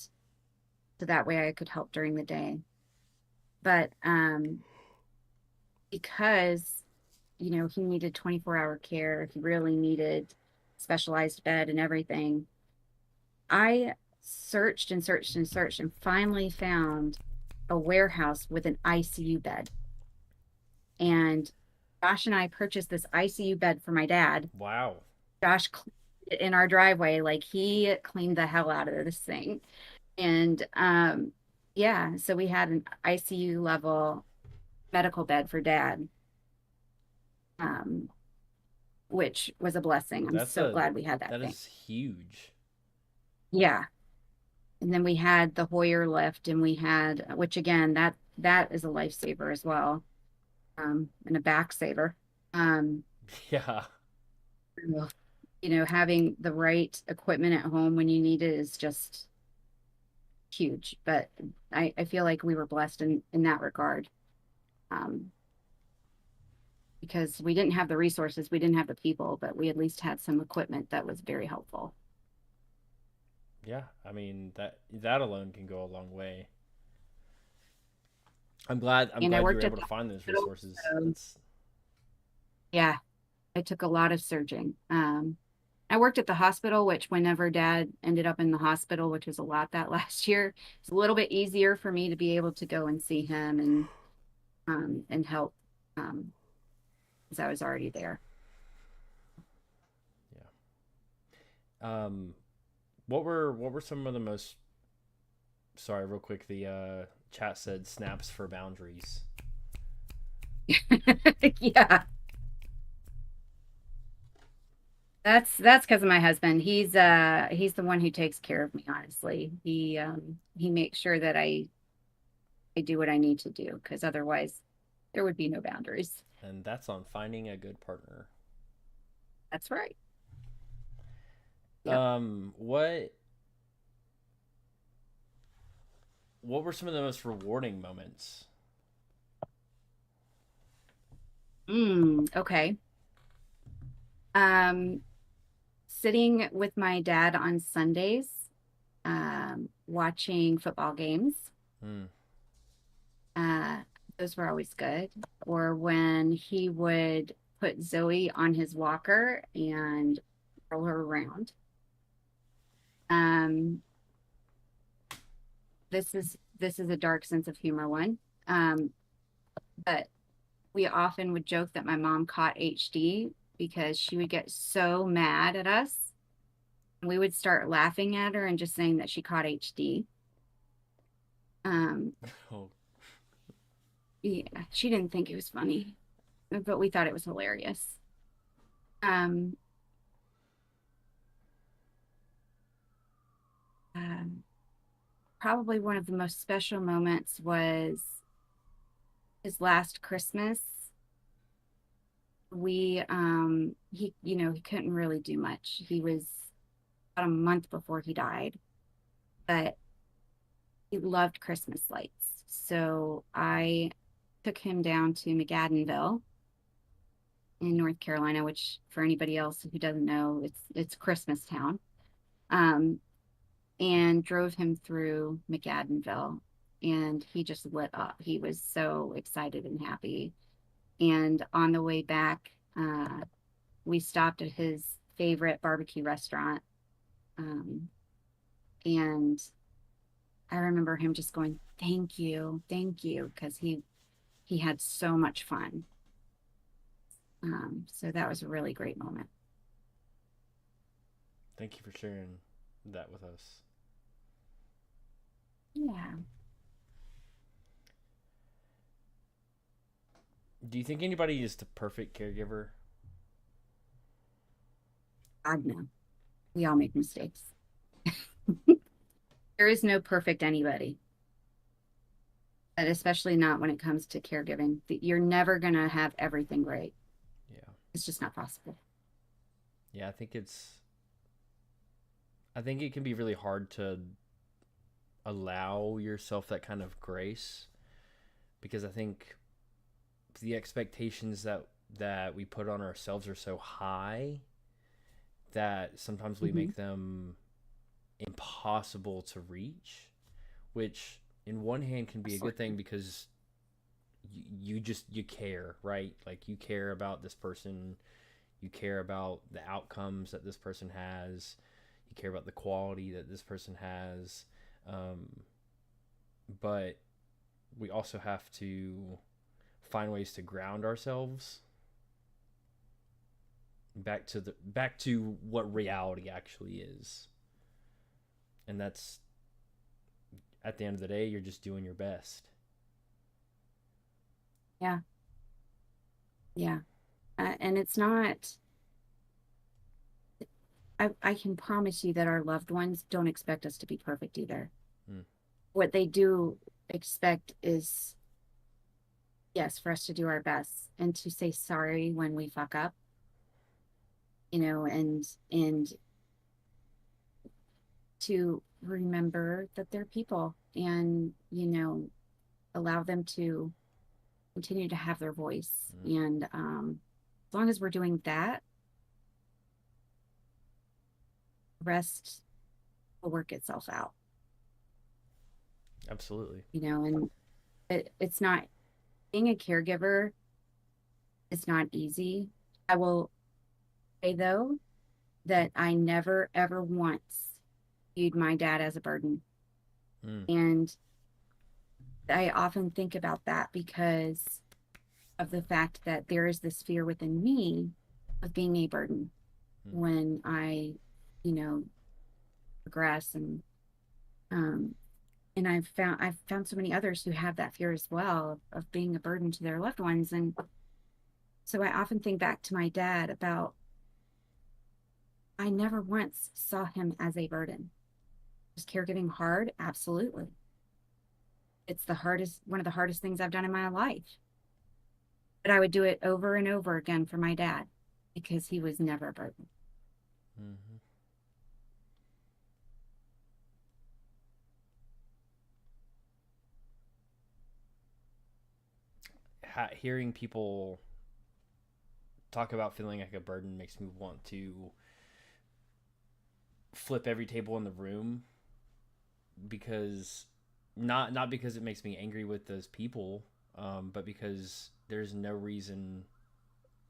so that way I could help during the day. But because he needed 24-hour care, he really needed specialized bed and everything. I searched and searched and searched and finally found a warehouse with an ICU bed. And Josh and I purchased this ICU bed for my dad. Wow. Josh cleaned it in our driveway, like he cleaned the hell out of this thing. And yeah, so we had an ICU level medical bed for dad, um, which was a blessing. I'm That's so a glad we had that that thing. is huge. Yeah. And then we had the Hoyer lift, and we had, which again, that is a lifesaver as well, and a back saver. Um, Yeah. having the right equipment at home when you need it is just huge. But I feel like we were blessed in that regard, um, because we didn't have the resources, we didn't have the people, but we at least had some equipment that was very helpful. Yeah. I mean that alone can go a long way. I'm And I glad you were worked at able the to find those hospital, resources. so That's yeah, I took a lot of surging. I worked at the hospital, which whenever dad ended up in the hospital, which was a lot that last year, it's a little bit easier for me to be able to go and see him and help, um, because I was already there. yeah. What were some of the most sorry, real quick, the chat said snaps for boundaries. Yeah, that's because of my husband. He's the one who takes care of me, honestly. He makes sure that I I do what I need to do because otherwise there would be no boundaries. And that's on finding a good partner. That's right. Yep. What were some of the most rewarding moments? Okay. Um, Sitting with my dad on Sundays, watching football games. Mm. Uh, those were always good. Or when he would put Zoe on his walker and roll her around. Um, this is a dark sense of humor one. But we often would joke that my mom caught HD because she would get so mad at us. We would start laughing at her and just saying that she caught HD. Um, Oh, yeah, she didn't think it was funny, but we thought it was hilarious. Um, um, Probably one of the most special moments was his last Christmas. He couldn't really do much. He was about a month before he died, but he loved Christmas lights. So I took him down to McAdenville in North Carolina, which for anybody else who doesn't know, it's Christmas town. Um, and drove him through McAdenville, and he just lit up. He was so excited and happy. And on the way back, we stopped at his favorite barbecue restaurant. Um, and I remember him just going, thank you, because he had so much fun. So that was a really great moment. thank you for sharing that with us. Yeah. Do you think anybody is the perfect caregiver? God, no. We all make mistakes. There is no perfect anybody, but especially not when it comes to caregiving. You're never going to have everything right. Yeah. It's just not possible. Yeah, I think it can be really hard to allow yourself that kind of grace because I think the expectations that we put on ourselves are so high that sometimes we Hmm. make them impossible to reach, which in one hand can be a good thing Absolutely. because you care, right? Like you care about this person, you care about the outcomes that this person has, you care about the quality that this person has, um, but we also have to find ways to ground ourselves back to what reality actually is, and that's at the end of the day you're just doing your best. Yeah. Yeah. And it's not, I can promise you that our loved ones don't expect us to be perfect either. Mm, What they do expect is, yes, for us to do our best and to say sorry when we fuck up, and to remember that they're people and, allow them to continue to have their voice. mm, And as long as we're doing that, the rest will work itself out, absolutely. and it's not being a caregiver. It's not easy. I will say though that I never ever once viewed my dad as a burden. Mm, And I often think about that because of the fact that there is this fear within me of being a burden mm, when I, you know, progress, um and I've found so many others who have that fear as well of being a burden to their loved ones. And so I often think back to my dad about I never once saw him as a burden. Was caregiving hard? Absolutely. It's one of the hardest things I've done in my life. But I would do it over and over again for my dad because he was never a burden. Hmm. Hearing people talk about feeling like a burden makes me want to flip every table in the room, because not because it makes me angry with those people, but because there's no reason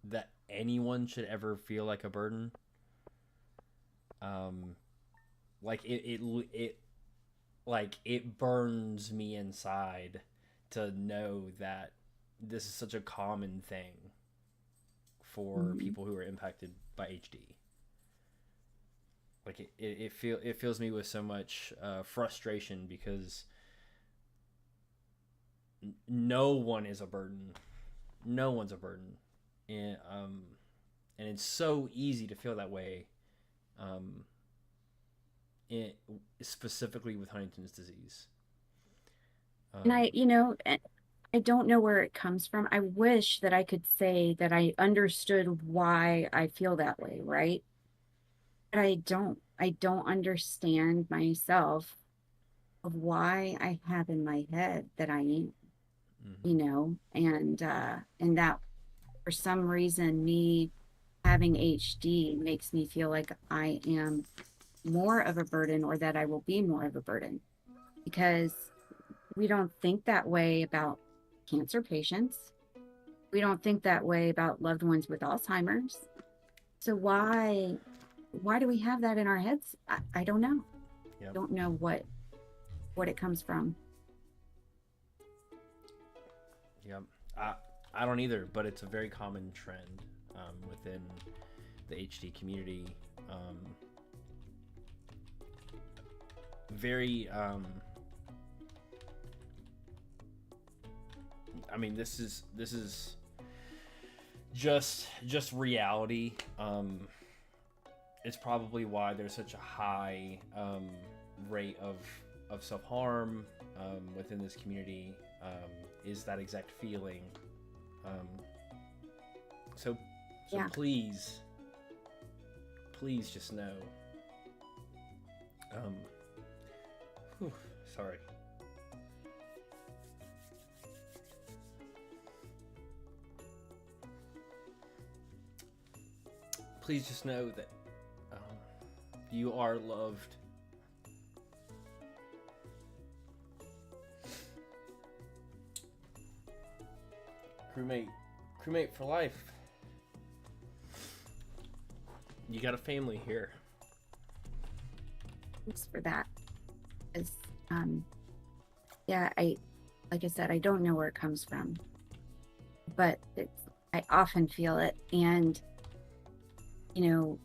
that anyone should ever feel like a burden. Um, like it like it burns me inside to know that this is such a common thing for Mhm. people who are impacted by HD. Like it fills me with so much frustration, because no one is a burden. No one's a burden, and it's so easy to feel that way. Um, it, specifically with Huntington's disease. And Um, I don't know where it comes from. I wish that I could say that I understood why I feel that way, right? But I don't. I don't understand myself of why I have in my head that I am, mhm. and that for some reason me having HD makes me feel like I am more of a burden or that I will be more of a burden because we don't think that way about cancer patients. We don't think that way about loved ones with Alzheimer's. So why do we have that in our heads? I don't know. Yep. Don't know what it comes from. Yep. I I don't either, but it's a very common trend within the HD community. Um, very. I mean, this is just reality. It's probably why there's such a high rate of self harm within this community. Is that exact feeling? Um, so so Yeah. please just know. Um, whew, sorry. Please just know that you are loved. Crewmate, crewmate for life. You got a family here. Thanks for that. Because um yeah, I like I said, I don't know where it comes from, but I often feel it. And you know,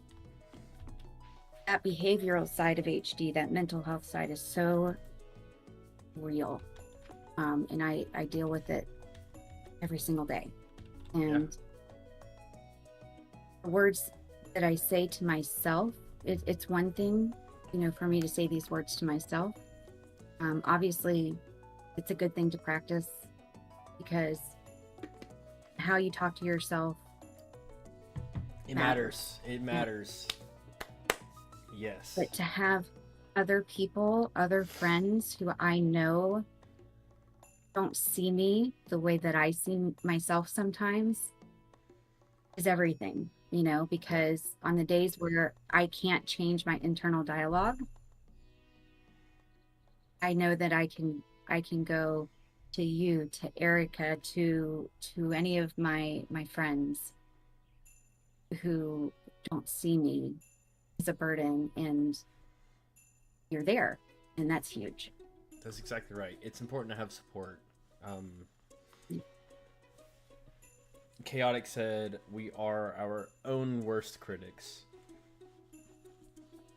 that behavioral side of HD, that mental health side is so real. And I deal with it every single day. Yeah. And the words that I say to myself, it's one thing, for me to say these words to myself. Obviously, it's a good thing to practice because how you talk to yourself It matters. matters. It And, matters. Yes. but to have other people, other friends who I know don't see me the way that I see myself sometimes is everything, Yeah. because on the days where I can't change my internal dialogue, I know that I can go to you, to Erica, to any of my friends who don't see me as a burden, and you're there, and that's huge. That's exactly right. It's important to have support. Um, Chaotic said, "We are our own worst critics."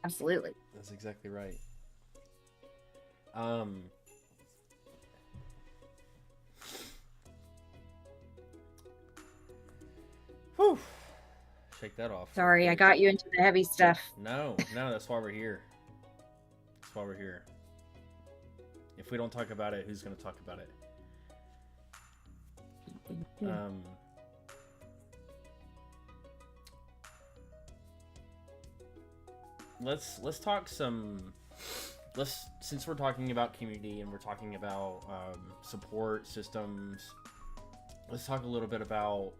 Absolutely. That's exactly right. Um, whew. Shake that off real Sorry, I quick. got you into the heavy stuff. No, no, that's why we're here. That's why we're here. If we don't talk about it, who's going to talk about it? Let's talk some. Since we're talking about community and we're talking about support systems, let's talk a little bit about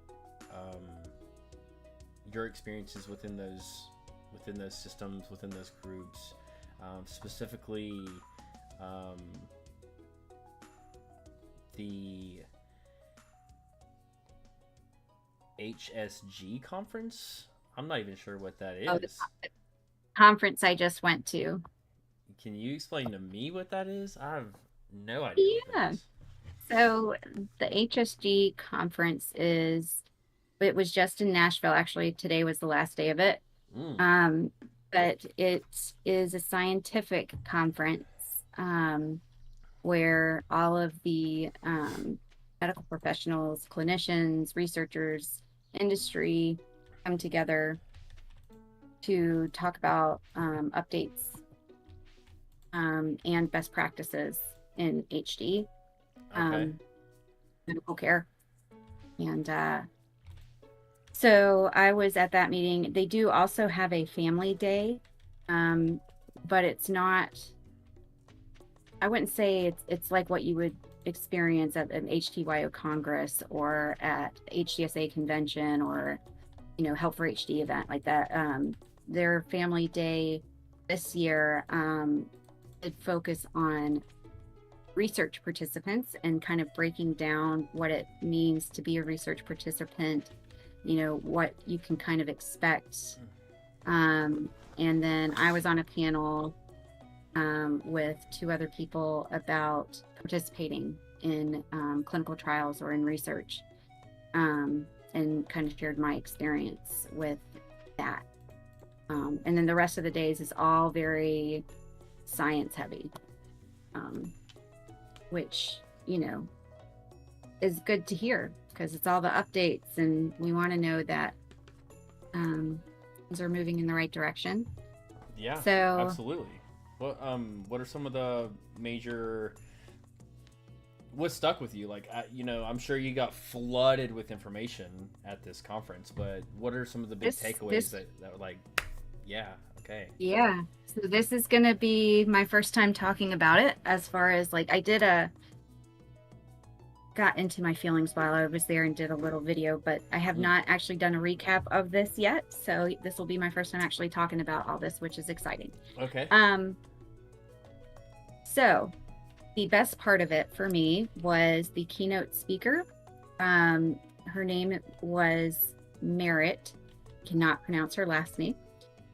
your experiences within those systems, within those groups, specifically the HSG conference. I'm not even sure what that is. Oh, the conference I just went to. Can you explain to me what that is? I have no idea. Yeah. So the HSG conference it was just in Nashville. Actually, today was the last day of it. But it is a scientific conference where all of the medical professionals, clinicians, researchers, industry come together to talk about updates and best practices in HD, medical care. And so I was at that meeting. They do also have a family day, but it's not, I wouldn't say it's like what you would experience at an HTYO Congress or at HDSA convention or, Help for HD event like that. Their family day this year did focus on research participants and kind of breaking down what it means to be a research participant, what you can kind of expect. And then I was on a panel with two other people about participating in clinical trials or in research, and kind of shared my experience with that. And then the rest of the days is all very science heavy, which, is good to hear because it's all the updates and we want to know that things are moving in the right direction. Yeah, so absolutely. What are some of the major, what stuck with you? Like, I'm sure you got flooded with information at this conference, but what are some of the big takeaways that were like, yeah, okay. Yeah. So this is going to be my first time talking about it, as far as like, I got into my feelings while I was there and did a little video, but I have not actually done a recap of this yet. So this will be my first time actually talking about all this, which is exciting. Okay. So the best part of it for me was the keynote speaker. Her name was Merritt. Cannot pronounce her last name.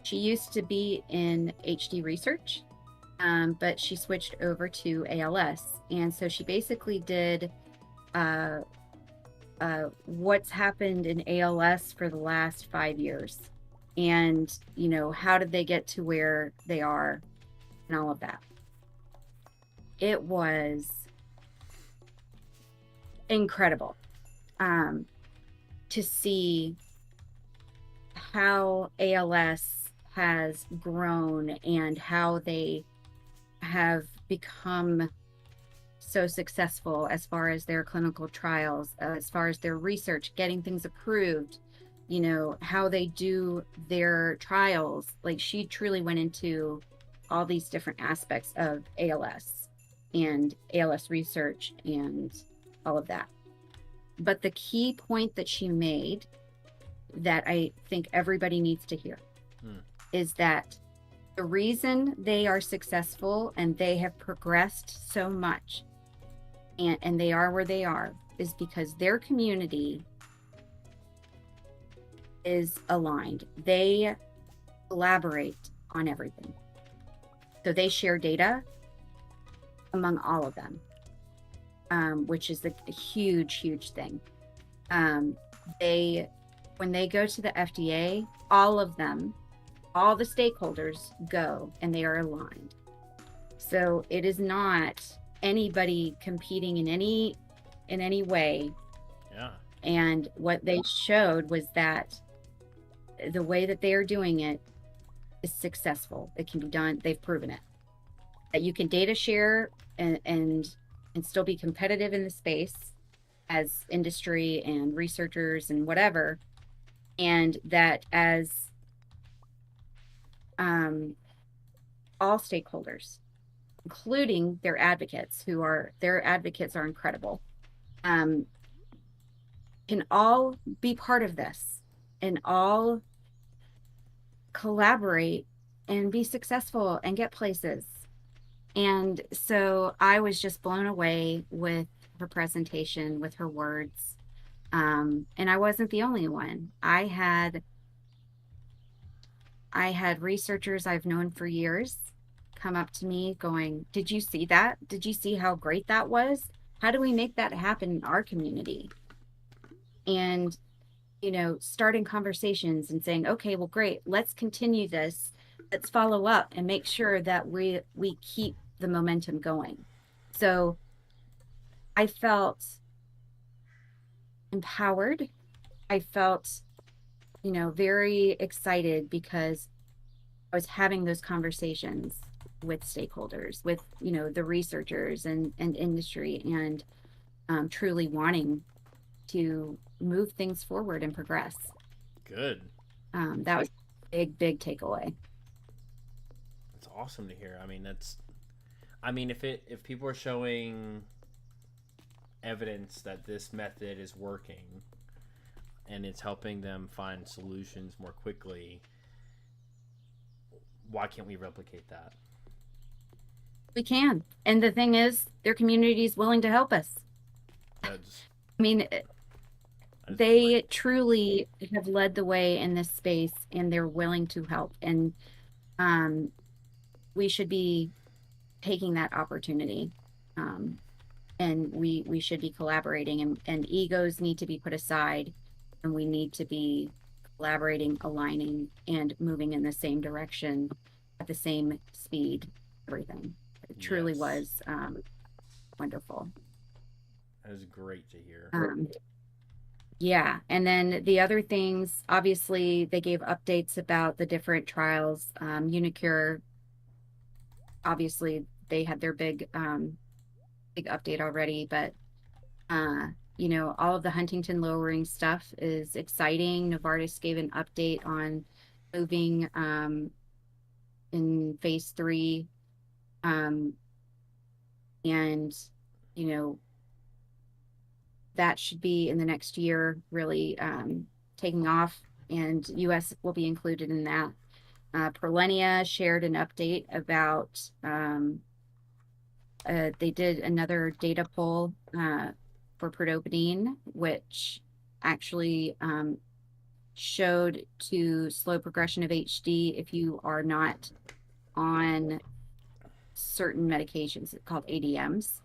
She used to be in HD research, but she switched over to ALS. And so she basically did what's happened in ALS for the last 5 years. And, how did they get to where they are and all of that. It was incredible to see how ALS has grown and how they have become so successful as far as their clinical trials, as far as their research, getting things approved, how they do their trials. Like, she truly went into all these different aspects of ALS and ALS research and all of that. But the key point that she made that I think everybody needs to hear is that the reason they are successful and they have progressed so much and they are where they are is because their community is aligned. They collaborate on everything. So they share data among all of them, which is a huge, huge thing. When they go to the FDA, all of them, all the stakeholders go and they are aligned. So it is not anybody competing in any way. Yeah. And what they showed was that the way that they are doing it is successful. It can be done. They've proven it. that you can data share and still be competitive in the space as industry and researchers and whatever, and that as um, all stakeholders, including their advocates, their advocates are incredible, um, can all be part of this and all collaborate and be successful and get places. And so I was just blown away with her presentation, with her words. And I wasn't the only one. I had researchers I've known for years come up to me going, "Did you see that? Did you see how great that was? How do we make that happen in our community?" And starting conversations and saying, "Okay, well, great, let's continue this. Let's follow up and make sure that we keep the momentum going." So I felt empowered. I felt, very excited because I was having those conversations with stakeholders, with, the researchers and industry, and truly wanting to move things forward and progress. Good. That was a big, big takeaway. It's awesome to hear. I mean, that's. I mean, if people are showing evidence that this method is working and it's helping them find solutions more quickly, why can't we replicate that? We can. And the thing is, their community is willing to help us. That's I mean, that's they great. truly have led the way in this space and they're willing to help. And um, we should be taking that opportunity. Um, and we should be collaborating, and egos need to be put aside, and we need to be collaborating, aligning, and moving in the same direction at the same speed, everything. It truly Yes, was wonderful. that is great to hear. um, yeah, and then the other things, obviously they gave updates about the different trials. Unicure, obviously they had their big update already, but Uh, all of the Huntington lowering stuff is exciting. Novartis gave an update on moving in phase 3. Um, and, you know, that should be in the next year, really taking off, and US will be included in that. Prolenia shared an update about they did another data poll for prodopidine, which actually showed to slow progression of HD if you are not on certain medications called ADMs.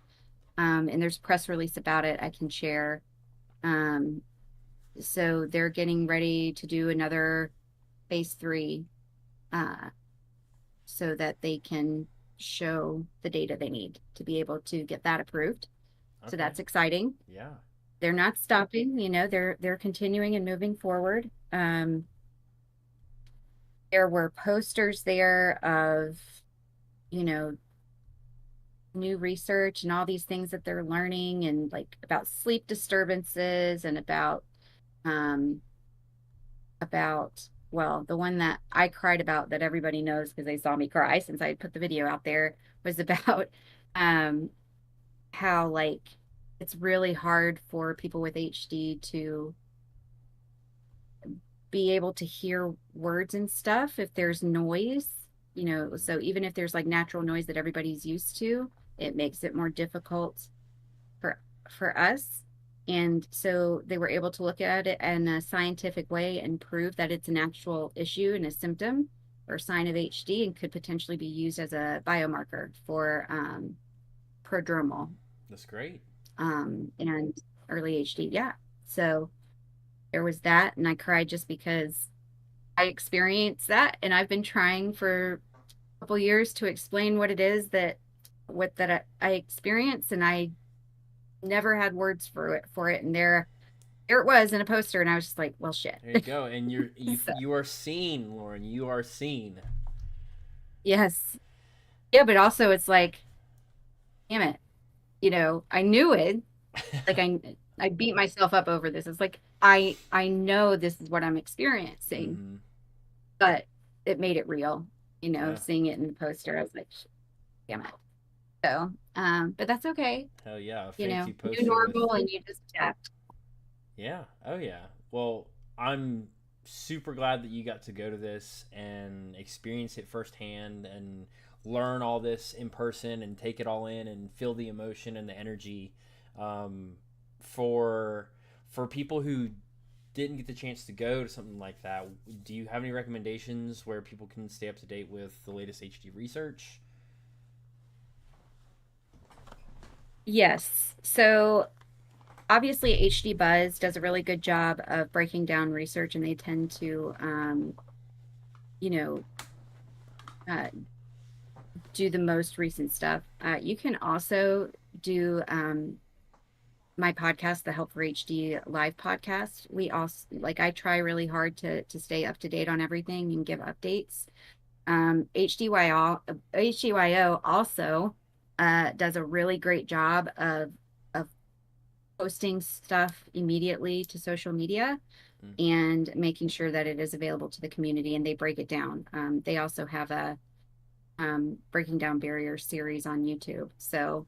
And there's a press release about it I can share. Um, so they're getting ready to do another phase 3 uh, so that they can show the data they need to be able to get that approved. So Okay. that's exciting. Yeah. They're not stopping, they're continuing and moving forward. There were posters there of, you know, new research and all these things that they're learning, and like about sleep disturbances, and um about well, the one that I cried about that everybody knows because they saw me cry since I put the video out there was about um how, like, it's really hard for people with HD to be able to hear words and stuff if there's noise, so even if there's like natural noise that everybody's used to, it makes it more difficult for us. And so they were able to look at it in a scientific way and prove that it's an actual issue and a symptom or sign of HD, and could potentially be used as a biomarker for prodromal That's great. and early HD. Yeah. So there was that, and I cried just because I experienced that, and I've been trying for a couple years to explain what it is that I experience, and I never had words for it, and there it was in a poster, and I was just like, well, shit. There you go. And So, you are seen, Lauren. You are seen. yes, Yeah, but also it's like, damn it, I knew it. Like I beat myself up over this. It's like I know this is what I'm experiencing, Mm-hmm. but it made it real, Yeah. seeing it in the poster. I was like, damn it. So, but that's okay. Hell yeah. A fancy New poster with. normal and you just adapt. Yeah. Oh yeah. Well, I'm super glad that you got to go to this and experience it firsthand and learn all this in person and take it all in and feel the emotion and the energy. Um, for people who didn't get the chance to go to something like that, do you have any recommendations where people can stay up to date with the latest HD research? Yes. So obviously HD Buzz does a really good job of breaking down research and they tend to you know, uh, do the most recent stuff. You can also do my podcast, the Help for HD live podcast. We also I try really hard to stay up to date on everything and give updates. HDYO also does a really great job of posting stuff immediately to social media Mm. and making sure that it is available to the community and they break it down. They also have a breaking down barriers series on YouTube. So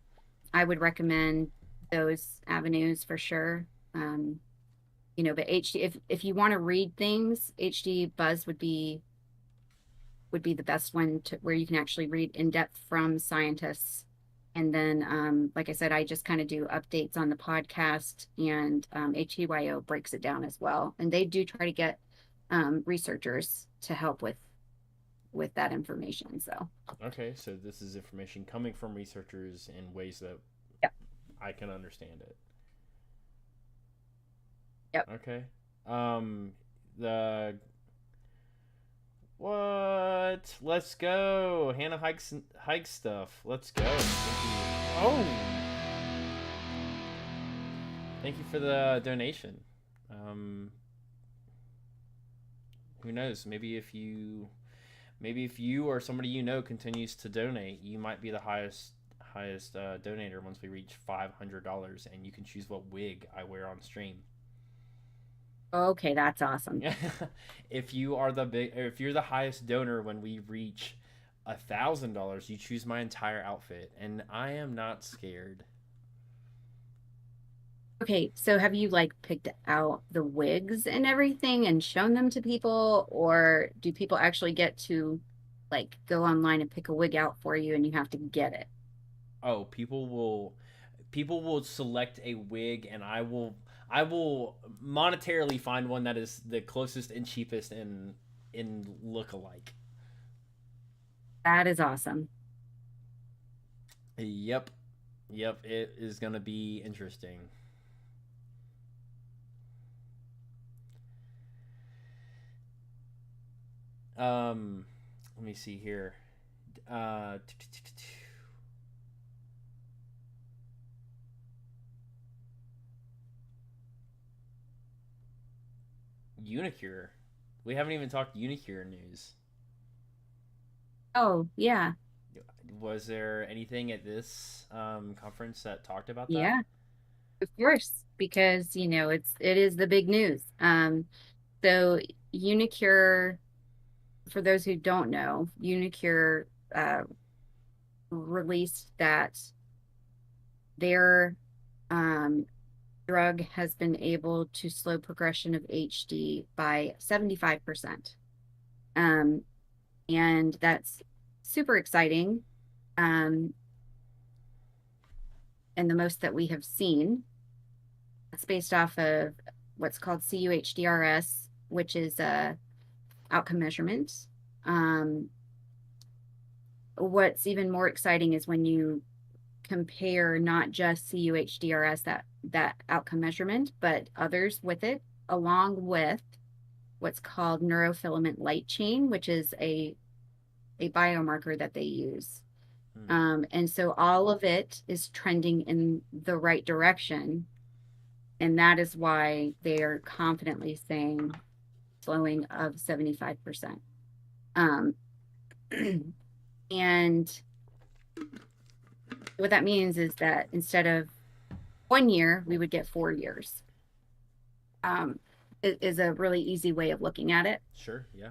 I would recommend those avenues for sure. Um, but HD, if you want to read things, HD Buzz would be the best one to where you can actually read in depth from scientists. And then, like I said, I just kind of do updates on the podcast, and HEYO breaks it down as well. And they do try to get researchers to help with that information. So, Okay, so this is information coming from researchers in ways that yep, I can understand it. yep. Okay. The what? Let's go. Hannah hike stuff. Let's go. Thank you. Oh, thank you for the donation. Um, who knows? Maybe if you or somebody you know continues to donate, you might be the highest donator once we reach $500, and you can choose what wig I wear on stream. Okay, that's awesome. If you're the highest donor when we reach $1,000, you choose my entire outfit, and I am not scared. Okay, so have you picked out the wigs and everything and shown them to people, or do people actually get to go online and pick a wig out for you and you have to get it? Oh, people will select a wig, and I will monetarily find one that is the closest and cheapest in look alike. That is awesome. Yep, yep, it is gonna be interesting. Um, let me see here. Uh, Unicure. We haven't even talked Unicure news. Oh, yeah. Was there anything at this conference that talked about that? Yeah, of course, because it is the big news. So Unicure, for those who don't know, Unicure uh released that their um drug has been able to slow progression of HD by 75%. Um, and that's super exciting. Um, and the most that we have seen. It's based off of what's called CUHDRS, which is outcome measurement. Um, what's even more exciting is when you compare not just CUHDRS, that outcome measurement, but others with it, along with what's called neurofilament light chain, which is a biomarker that they use. Hmm. And so all of it is trending in the right direction. And that is why they are confidently saying slowing of 75%. Um, and What that means is that instead of 1 year, we would get 4 years. It is a really easy way of looking at it. Sure. Yeah.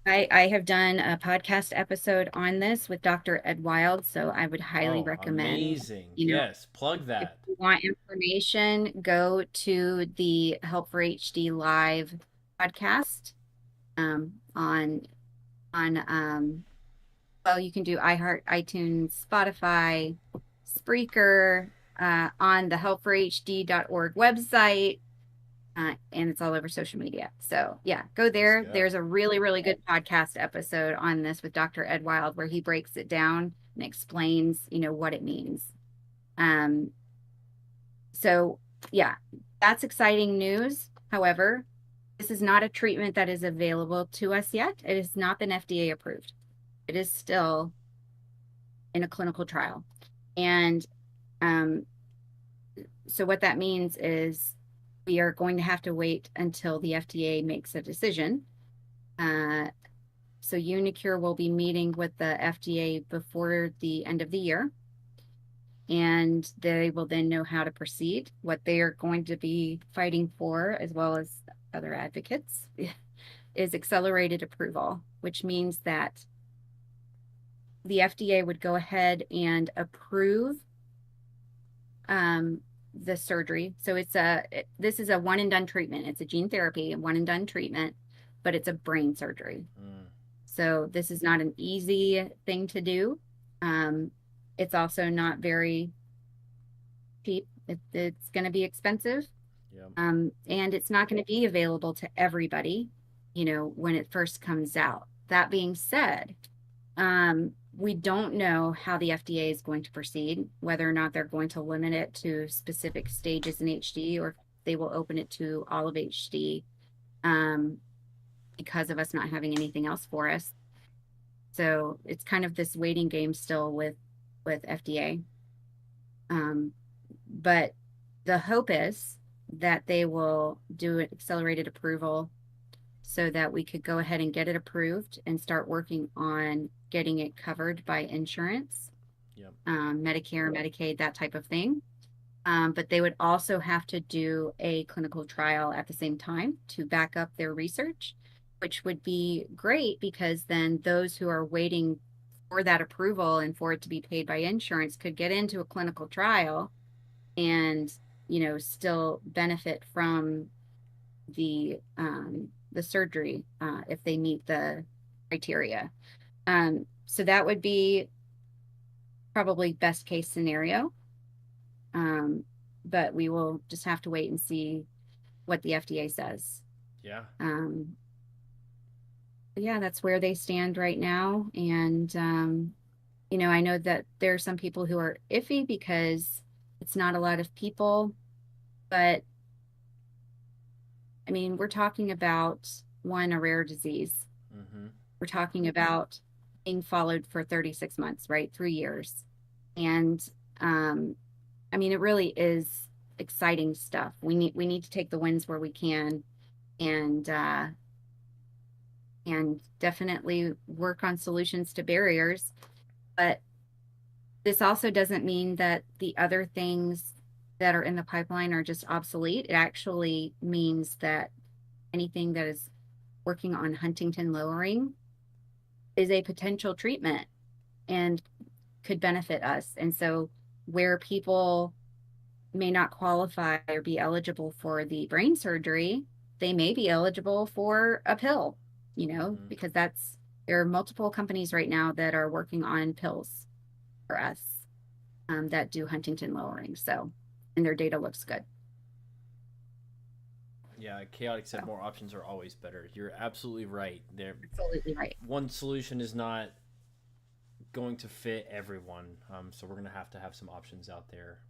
I have done a podcast episode on this with Dr. Ed Wild, so I would highly Oh, recommend, amazing. you know, Yes. Plug if that. you want information, go to the Help for HD Live podcast on well, you can do iHeart, iTunes, Spotify, Spreaker, on the helpforhd.org website, and it's all over social media. So yeah, go Let's there. go. There's a really, really good podcast episode on this with Dr. Ed Wild where he breaks it down and explains, what it means. Um, so yeah, that's exciting news. However, this is not a treatment that is available to us yet. It has not been FDA approved. It is still in a clinical trial. And um, so what that means is we are going to have to wait until the FDA makes a decision. So Unicure will be meeting with the FDA before the end of the year, and they will then know how to proceed. What they are going to be fighting for, as well as other advocates, is accelerated approval, which means that the FDA would go ahead and approve the surgery. So this is a one and done treatment. It's a gene therapy, a one and done treatment, but it's a brain surgery. Mm. So this is not an easy thing to do. It's also not very cheap. It's going to be expensive. Yeah. And it's not going to be available to everybody, when it first comes out. That being said, we don't know how the FDA is going to proceed, whether or not they're going to limit it to specific stages in HD or if they will open it to all of HD, because of us not having anything else for us. So it's kind of this waiting game still with FDA. But the hope is that they will do an accelerated approval so that we could go ahead and get it approved and start working on getting it covered by insurance, Yep. Medicare, Medicaid, that type of thing. But they would also have to do a clinical trial at the same time to back up their research, which would be great because then those who are waiting for that approval and for it to be paid by insurance could get into a clinical trial and, still benefit from the surgery if they meet the criteria. So that would be probably best case scenario. But we will just have to wait and see what the FDA says. Yeah. Yeah, that's where they stand right now. And, I know that there are some people who are iffy because it's not a lot of people, but I mean, we're talking about a rare disease. Mm-hmm. We're talking about being followed for 36 months, right? 3 years. And I mean, it really is exciting stuff. We need to take the wins where we can and definitely work on solutions to barriers. But this also doesn't mean that the other things that are in the pipeline are just obsolete. It actually means that anything that is working on Huntington lowering is a potential treatment and could benefit us. And so where people may not qualify or be eligible for the brain surgery, they may be eligible for a pill, because there are multiple companies right now that are working on pills for us that do Huntington lowering. So, and their data looks good. Yeah, Chaotic said So, more options are always better. You're absolutely right. There, absolutely right. one solution is not going to fit everyone, so we're going to have some options out there.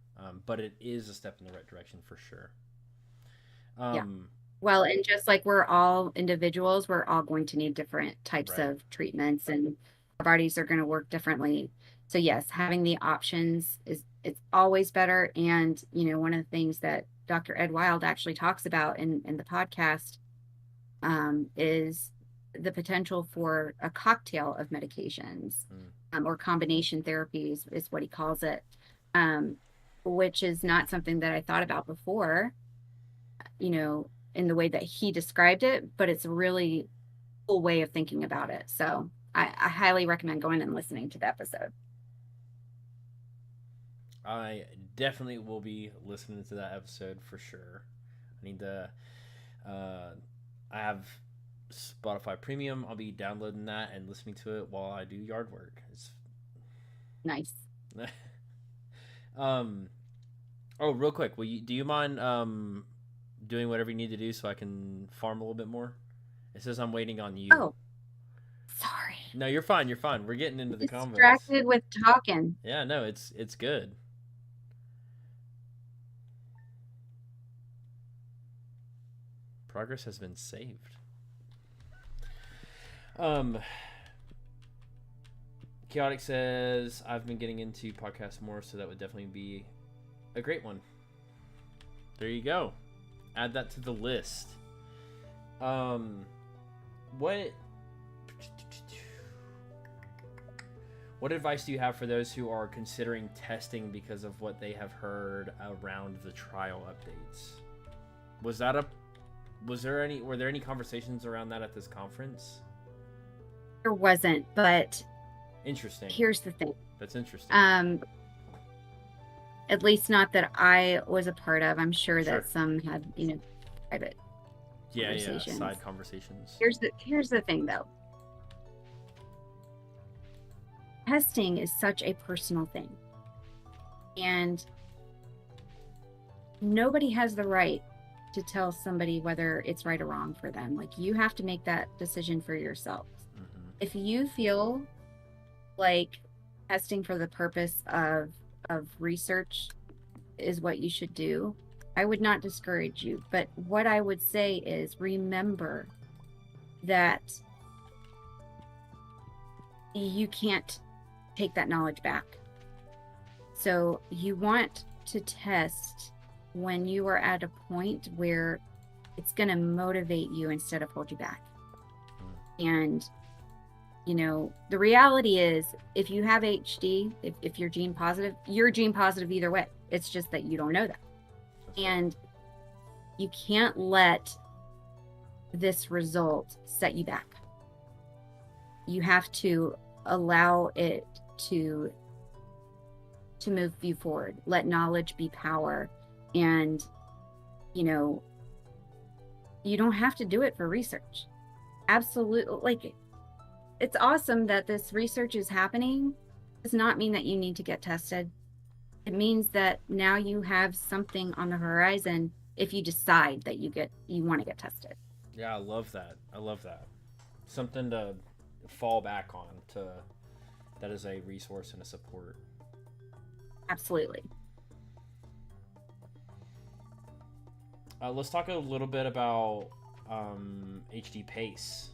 But it is a step in the right direction for sure. Yeah. Um, Well, and just like we're all individuals, we're all going to need different types right. of treatments and our bodies are going to work differently. So yes, having the options it's always better. And, one of the things that Dr. Ed Wild actually talks about in the podcast is the potential for a cocktail of medications, or combination therapies is what he calls it, um, which is not something that I thought about before, in the way that he described it, but it's a really cool way of thinking about it. So I highly recommend going and listening to the episode. I definitely will be listening to that episode for sure. I need to. Uh, I have Spotify Premium. I'll be downloading that and listening to it while I do yard work. It's Nice. um. Oh, real quick, do you mind doing whatever you need to do so I can farm a little bit more? It says I'm waiting on you. Oh, sorry. No, you're fine. You're fine. We're getting into the combos. Distracted with talking. Yeah, no, it's good. Progress has been saved. Chaotic says I've been getting into podcasts more, so that would definitely be a great one. There you go. Add that to the list. What advice do you have for those who are considering testing because of what they have heard around the trial updates? Were there any conversations around that at this conference? There wasn't, but interesting. Here's the thing. That's interesting. At least not that I was a part of. I'm sure that some had, private conversations. Side conversations. Here's the thing though. Testing is such a personal thing. And nobody has the right to tell somebody whether it's right or wrong for them. Like, you have to make that decision for yourself. Mm-hmm. If you feel like testing for the purpose of research is what you should do, I would not discourage you. But what I would say is, remember that you can't take that knowledge back. So you want to test when you are at a point where it's going to motivate you instead of hold you back. And the reality is, if you have HD, if you're gene positive either way. It's just that you don't know that. And you can't let this result set you back. You have to allow it to move you forward. Let knowledge be power. And, you don't have to do it for research. Absolutely. Like, it's awesome that this research is happening. It does not mean that you need to get tested. It means that now you have something on the horizon if you decide that you want to get tested. Yeah, I love that. Something to fall back on, that is a resource and a support. Absolutely. Let's talk a little bit about HD Pace.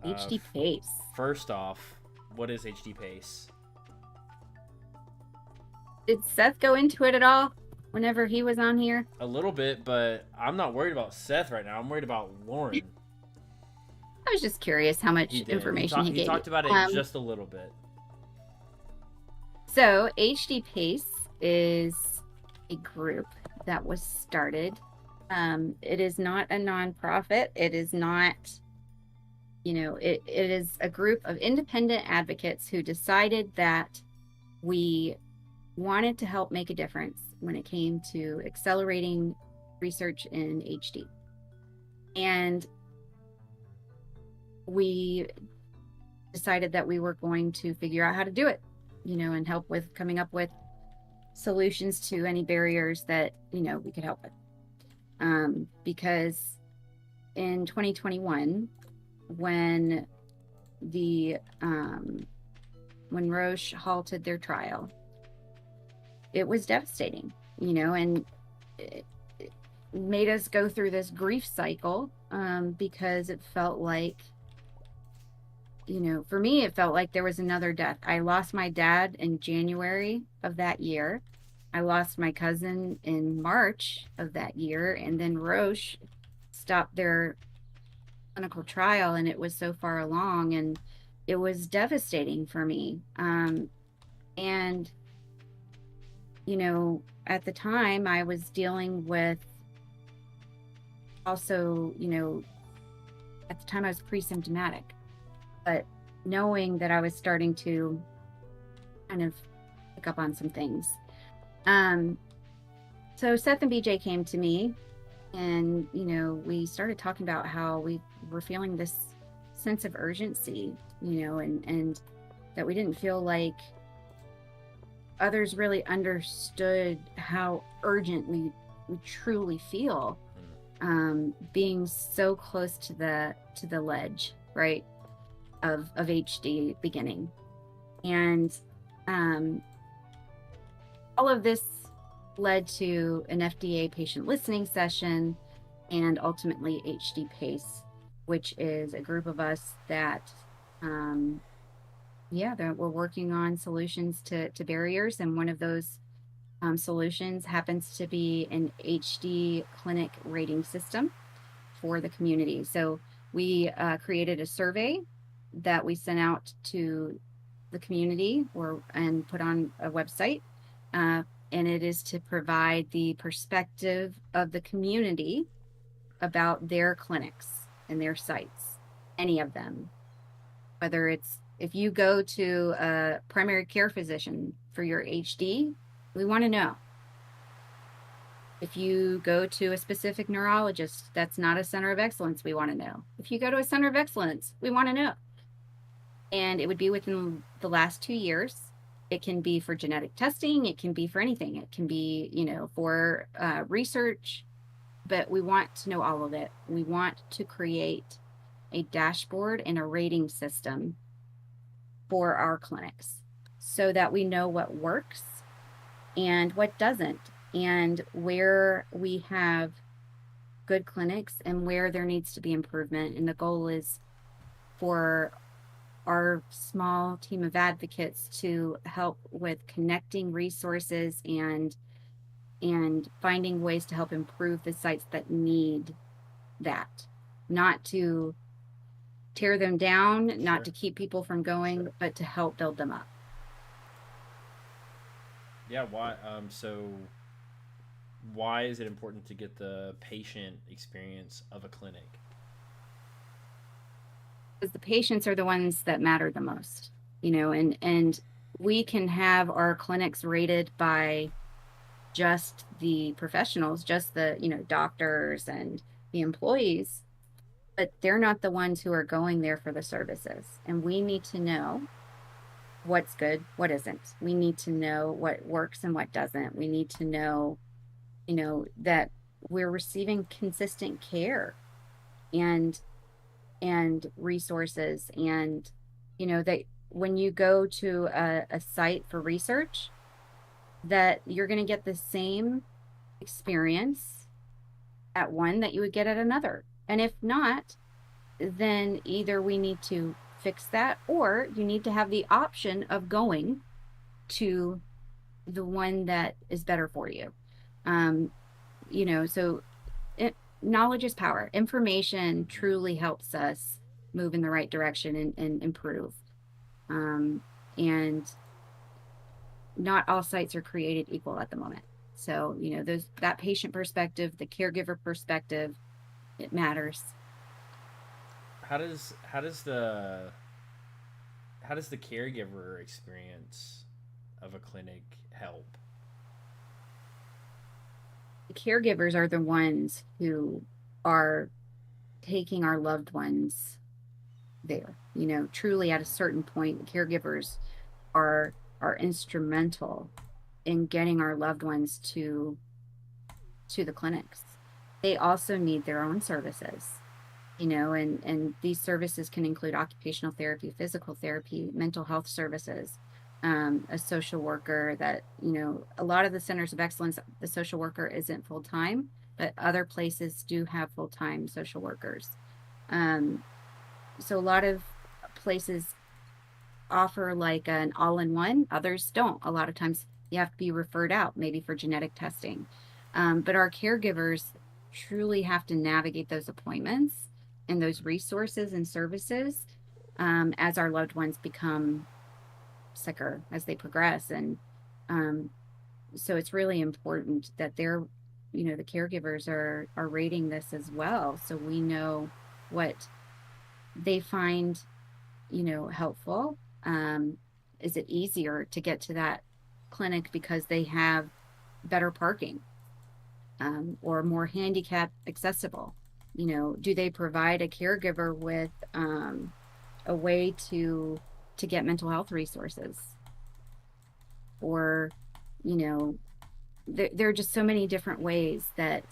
HD Pace. First off, what is HD Pace? Did Seth go into it at all whenever he was on here? A little bit, but I'm not worried about Seth right now. I'm worried about Lauren. I was just curious how much information he gave. He talked about it just a little bit. So HD Pace is a group that was started. It is not a nonprofit. It is not, it is a group of independent advocates who decided that we wanted to help make a difference when it came to accelerating research in HD. And we decided that we were going to figure out how to do it, and help with coming up with solutions to any barriers that, we could help with. Because in 2021, when when Roche halted their trial, it was devastating, and it made us go through this grief cycle, because it felt like, for me, it felt like there was another death. I lost my dad in January of that year. I lost my cousin in March of that year. And then Roche stopped their clinical trial, and it was so far along, and it was devastating for me. And at the time I was dealing with also, at the time I was pre-symptomatic, but knowing that I was starting to kind of pick up on some things. Um, so Seth and BJ came to me, and we started talking about how we were feeling this sense of urgency, and that we didn't feel like others really understood how urgent we truly feel, being so close to the ledge, right, of HD beginning. And all of this led to an FDA patient listening session, and ultimately HD PACE, which is a group of us that that we're working on solutions to barriers. And one of those solutions happens to be an HD clinic rating system for the community. So we created a survey that we sent out to the community and put on a website. And it is to provide the perspective of the community about their clinics and their sites, any of them. Whether it's, if you go to a primary care physician for your HD, we want to know. If you go to a specific neurologist that's not a center of excellence, we want to know. If you go to a center of excellence, we want to know. And it would be within the last 2 years. It can be for genetic testing. It can be for anything. It can be, for research, but we want to know all of it. We want to create a dashboard and a rating system for our clinics so that we know what works and what doesn't, and where we have good clinics and where there needs to be improvement. And the goal is for our small team of advocates to help with connecting resources and finding ways to help improve the sites that need that, not to tear them down, Sure. not to keep people from going, but to help build them up. Yeah. Why? So why is it important to get the patient experience of a clinic? Because the patients are the ones that matter the most, and we can have our clinics rated by just the professionals, just the, doctors and the employees, but they're not the ones who are going there for the services. And we need to know what's good, what isn't. We need to know what works and what doesn't. We need to know, that we're receiving consistent care and resources, and that when you go to a site for research, that you're going to get the same experience at one that you would get at another. And if not, then either we need to fix that, or you need to have the option of going to the one that is better for you. So knowledge is power. Information truly helps us move in the right direction and improve. And not all sites are created equal at the moment. So, that patient perspective, the caregiver perspective, it matters. How does the caregiver experience of a clinic help? The caregivers are the ones who are taking our loved ones there. Truly at a certain point, the caregivers are instrumental in getting our loved ones to the clinics. They also need their own services, and these services can include occupational therapy, physical therapy, mental health services, a social worker that, a lot of the centers of excellence, the social worker isn't full-time, but other places do have full-time social workers. So a lot of places offer like an all-in-one, others don't. A lot of times you have to be referred out, maybe for genetic testing. But our caregivers truly have to navigate those appointments and those resources and services as our loved ones become sicker as they progress. And um, so it's really important that they're, the caregivers are rating this as well, so we know what they find, helpful. um, is it easier to get to that clinic because they have better parking, or more handicap accessible? Do they provide a caregiver with a way to get mental health resources? Or, you know there are just so many different ways that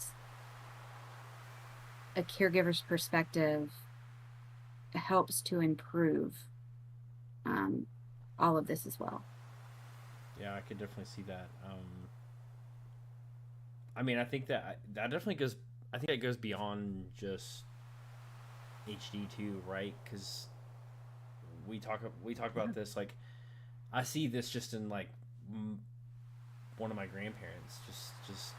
a caregiver's perspective helps to improve um, all of this as well. Yeah, I could definitely see that. I mean, I think that definitely goes. I think that goes beyond just HD too, right? Because we talk Yeah. about this. Like, I see this just in like one of my grandparents. Just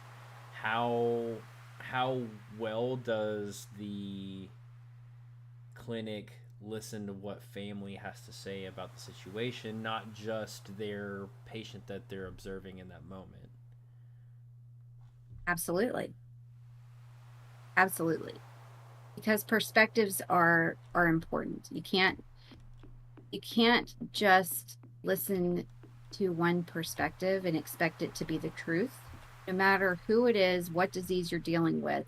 how how well does the clinic listen to what family has to say about the situation, not just their patient that they're observing in that moment. Absolutely. Absolutely. Because perspectives are important. You can't just listen to one perspective and expect it to be the truth. No matter who it is, what disease you're dealing with,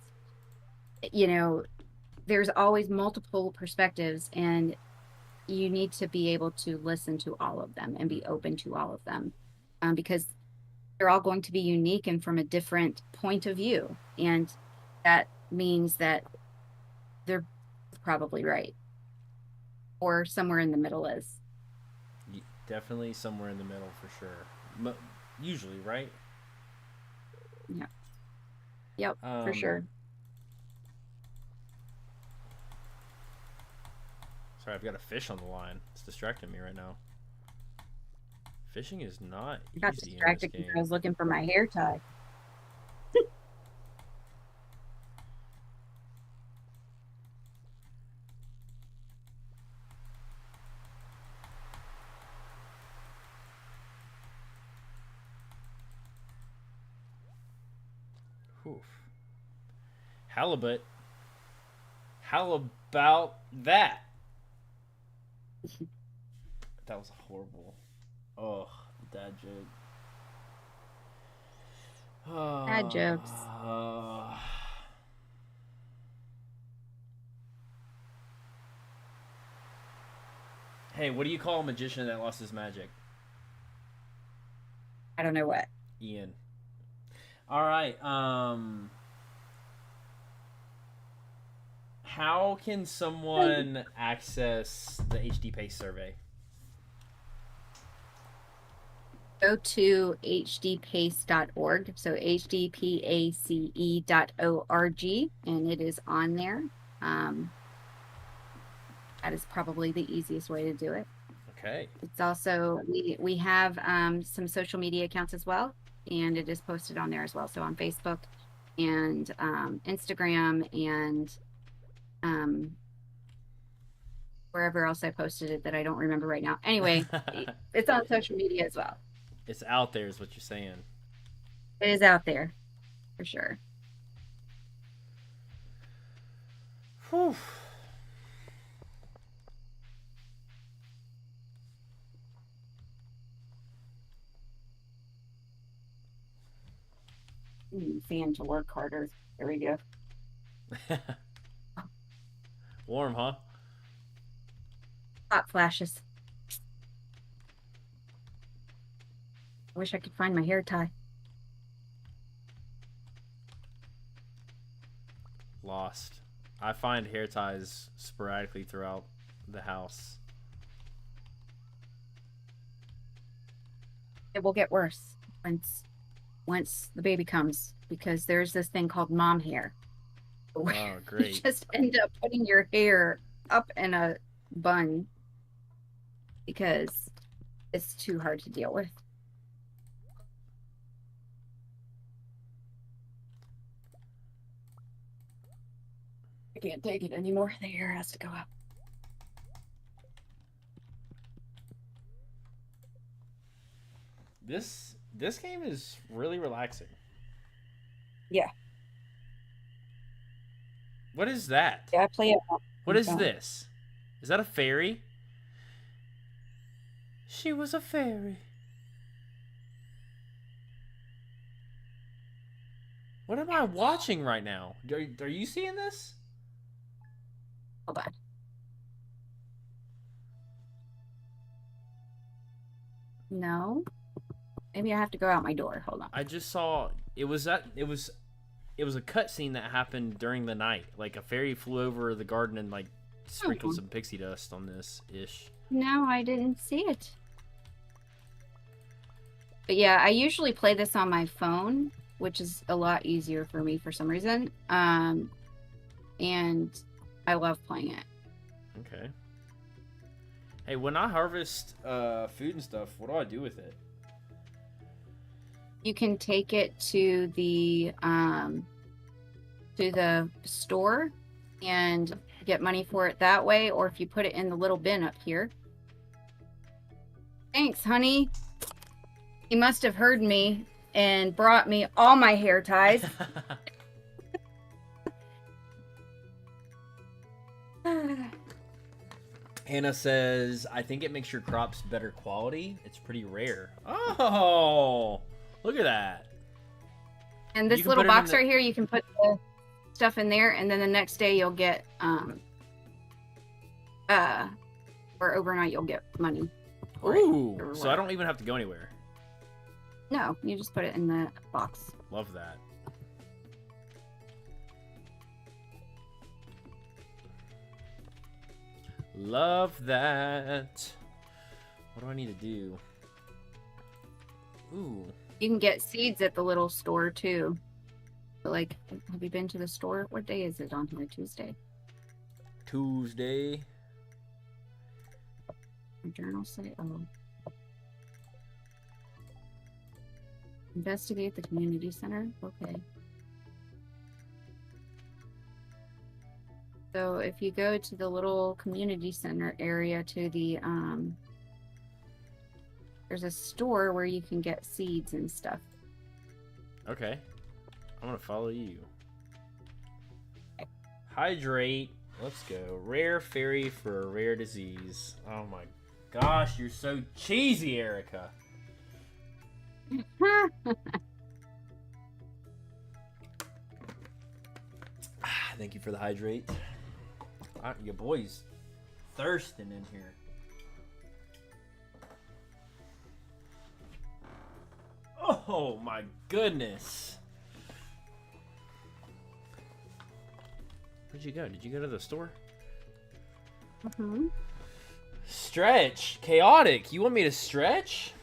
you know, there's always multiple perspectives, and you need to be able to listen to all of them and be open to all of them, because they're all going to be unique and from a different point of view. And that means that they're probably right, or somewhere in the middle is. Definitely somewhere in the middle for sure. Usually, right? Yeah. Yep, for Um, sure. Sorry, I've got a fish on the line. It's distracting me right now. Fishing is not I got easy in this distracted because I game. was looking for my hair tie. Oof. Halibut. How about that? That was horrible. Oh, dad joke. Bad jokes. Hey, what do you call a magician that lost his magic? I don't know what. Ian. All right. How can someone access the HD Pace survey? Go to hdpace.org. So hdpace.org, and it is on there. Um, that is probably the easiest way to do it. Okay. It's also, we have some social media accounts as well, and it is posted on there as well. So on Facebook and Instagram and um, wherever else I posted it that I don't remember right now. Anyway, it's on social media as well. It's out there, is what you're saying. It is out there for sure. Whew. Fan to work harder. There we go. Warm, huh? Hot flashes. I wish I could find my hair tie. Lost. I find hair ties sporadically throughout the house. It will get worse once the baby comes, because there's this thing called mom hair where Oh, you great. just end up putting your hair up in a bun because it's too hard to deal with. can't take it anymore. The air has to go up. This game is really relaxing. Yeah. What is that? Yeah, I play it. What is this? Is that a fairy? She was a fairy. What am I watching right now? Are you seeing this? Hold on. No. Maybe I have to go out my door. Hold on. I just saw it was a cutscene that happened during the night. Like a fairy flew over the garden and like sprinkled some pixie dust on this ish. No, I didn't see it. But yeah, I usually play this on my phone, which is a lot easier for me for some reason. And I love playing it. Okay. Hey, when I harvest food and stuff, what do I do with it? You can take it to the store and get money for it that way, or if you put it in the little bin up here. Thanks, honey. He must have heard me and brought me all my hair ties. Hannah says, I think it makes your crops better quality. It's pretty rare. Oh, look at that. And this little box right here, you can put the stuff in there, and then the next day you'll get, or overnight you'll get money. Ooh, so I don't even have to go anywhere. No, you just put it in the box. Love that. Love that. What do I need to do? Ooh. You can get seeds at the little store too. But like, have you been to the store? What day is it on here? Tuesday. Tuesday. My journal say, oh. Investigate the community center. Okay. So if you go to the little community center area to the, there's a store where you can get seeds and stuff. Okay. I'm going to follow you. Hydrate. Let's go. Rare fairy for a rare disease. Oh my gosh, you're so cheesy, Erica. Thank you for the hydrate. Your boy's thirsting in here. Oh my goodness. Where'd you go? Did you go to the store? Mm-hmm. Stretch. Chaotic. You want me to stretch?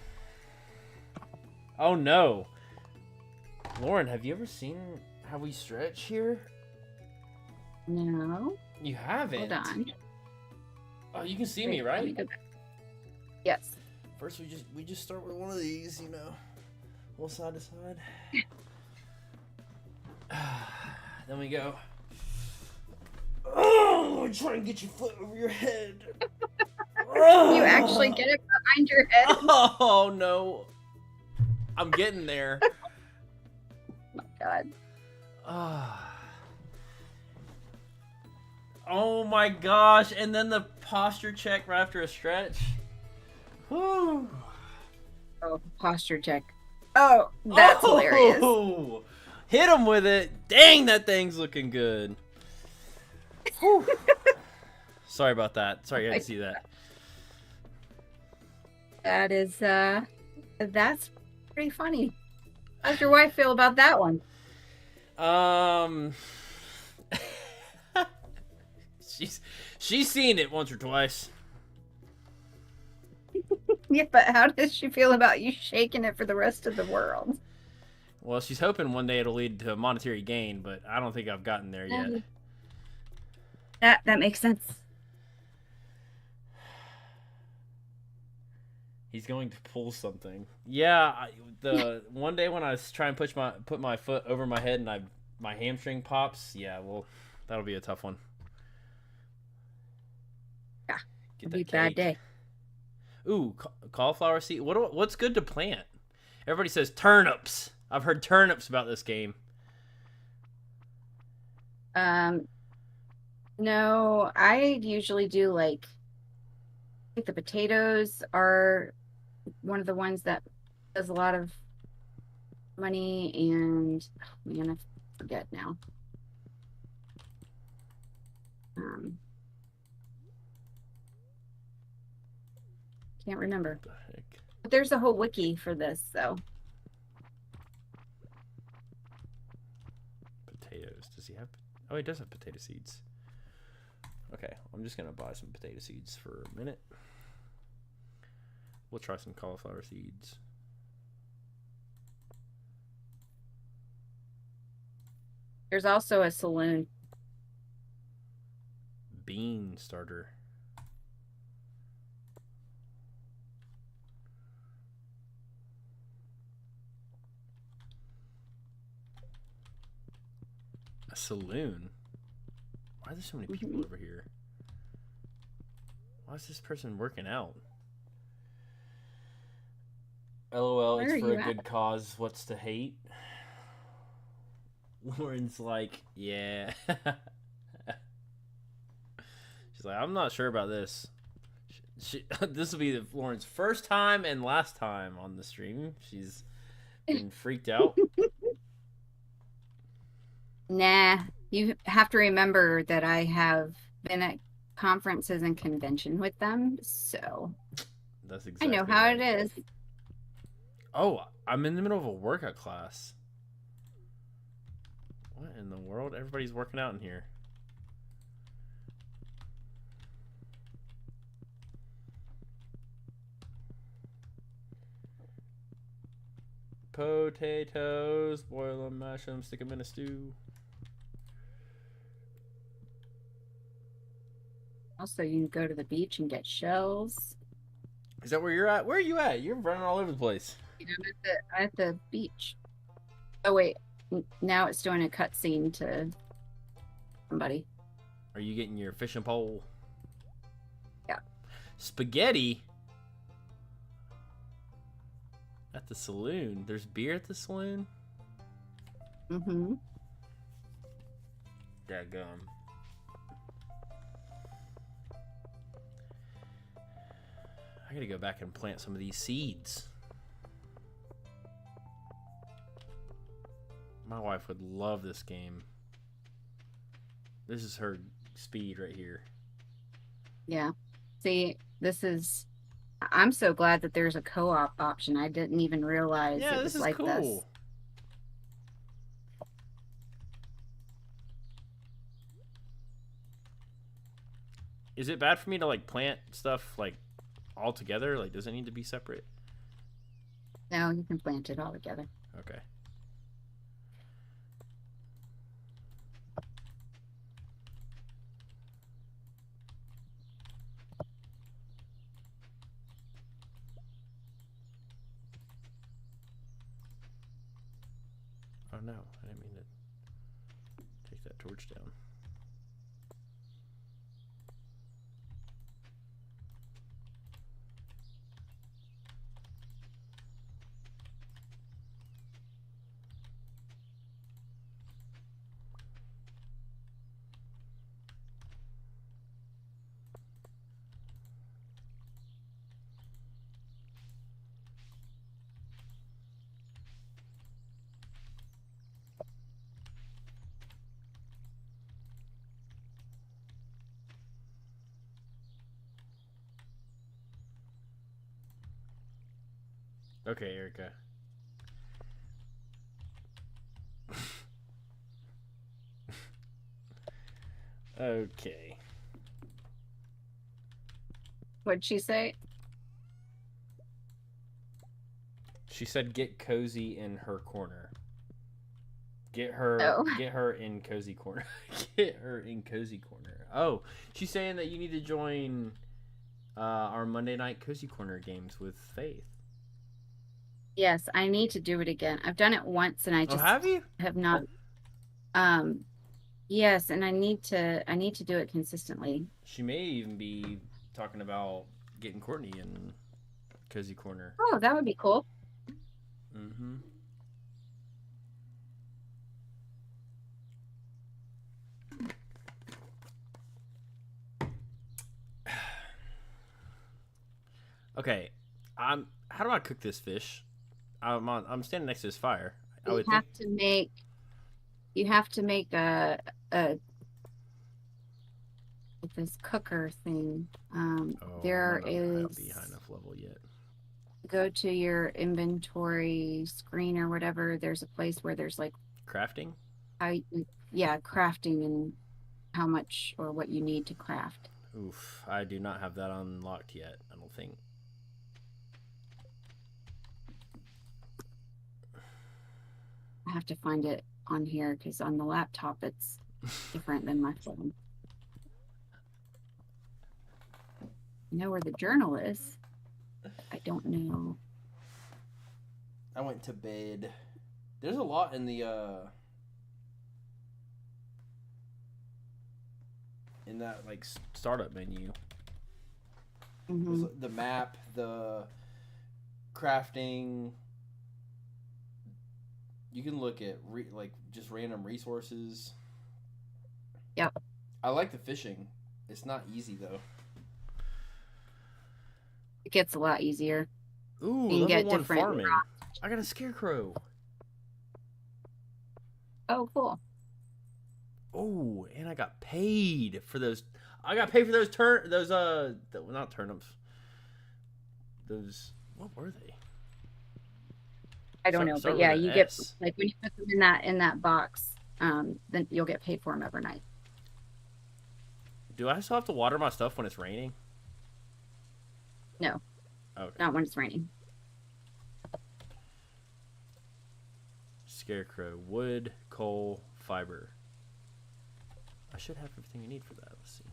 Oh no. Lauren, have you ever seen how we stretch here? No. You haven't? Hold on. Oh, you can see me, right? Yes. First, we just start with one of these, you know, little side to side. Then we go. Oh, try and get your foot over your head. You actually get it behind your head? Oh no, I'm getting there. Oh my god. Oh my gosh, and then the posture check right after a stretch. Whew. Oh, posture check. Oh, that's hilarious. Hit him with it. Dang, that thing's looking good. Sorry about that. Sorry you had to see that. That is, that's pretty funny. How's your wife feel about that one? She's seen it once or twice. Yeah, but how does she feel about you shaking it for the rest of the world? Well, she's hoping one day it'll lead to monetary gain, but I don't think I've gotten there yet. That makes sense. He's going to pull something. Yeah, the one day when I was trying to put my foot over my head and my hamstring pops. Yeah, well, that'll be a tough one. Get It'd be that a bad cake. day. Ooh, cauliflower seed. What's good to plant? Everybody says turnips. I've heard turnips about this game. Um, no, I usually do like I think the potatoes are one of the ones that does a lot of money and oh, man, I forget now. Um, can't remember. What the heck? But there's a whole wiki for this, so Potatoes. Does he have? Oh, he does have potato seeds. Okay, I'm just gonna buy some potato seeds for a minute. We'll try some cauliflower seeds. there's also a saloon. Bean starter. A saloon? Why are there so many people over here? Why is this person working out? LOL, Where it's are for you a at? good cause. What's to hate? Lauren's like, yeah. She's like, I'm not sure about this. This will be Lauren's first time and last time on the stream. She's been freaked out. Nah, you have to remember that I have been at conferences and convention with them, so That's I know exactly how right. it is. Oh, I'm in the middle of a workout class. What in the world? Everybody's working out in here. Potatoes, boil them, mash them, stick them in a stew. Also, you can go to the beach and get shells. Is that where you're at? Where are you at? You're running all over the place. I'm at the beach. Oh wait, now it's doing a cutscene to somebody. Are you getting your fishing pole? Yeah. Spaghetti? At the saloon? There's beer at the saloon? Mm-hmm. Dadgum. I gotta go back and plant some of these seeds. My wife would love this game. This is her speed right here. Yeah. See, I'm so glad that there's a co-op option. I didn't even realize Yeah, it this was is like this. cool. Is it bad for me to like plant stuff like all together? Like, does it need to be separate? No, you can plant it all together. Okay. Oh no, I didn't mean to take that torch down. Okay, Erica. Okay. What'd she say? She said get cozy in her corner. Get Oh, her in cozy corner. Get her in cozy corner. Oh, she's saying that you need to join our Monday night cozy corner games with Faith. yes, I need to do it again. I've done it once and I Oh, just have you? have not. Um, yes, and I need to do it consistently. She may even be talking about getting Courtney in Cozy Corner. Oh, that would be cool. Mm-hmm. Okay, How do I cook this fish? I'm standing next to this fire. I You would think. have to make you have to make a this cooker thing. Oh, I There might not be high is enough level yet. go to your inventory screen or whatever. There's a place where there's like Crafting? how yeah, crafting and how much or what you need to craft. Oof, I do not have that unlocked yet. I don't think. I have to find it on here because on the laptop it's different than my phone. I know where the journal is. I don't know. I went to bed. There's a lot in that like startup menu. Hmm. The map, the crafting. You can look at like just random resources. Yep. I like the fishing. It's not easy though. It gets a lot easier. Ooh, You can level get one different farming. rocks. I got a scarecrow. Oh, cool. Oh, and I got paid for those. I got paid for not turnips. Those what were they? I don't know, but Start with yeah, an you get S. like when you put them in that box, then you'll get paid for them overnight. Do I still have to water my stuff when it's raining? No, Okay. not when it's raining. Scarecrow, wood, coal, fiber. I should have everything you need for that. Let's see.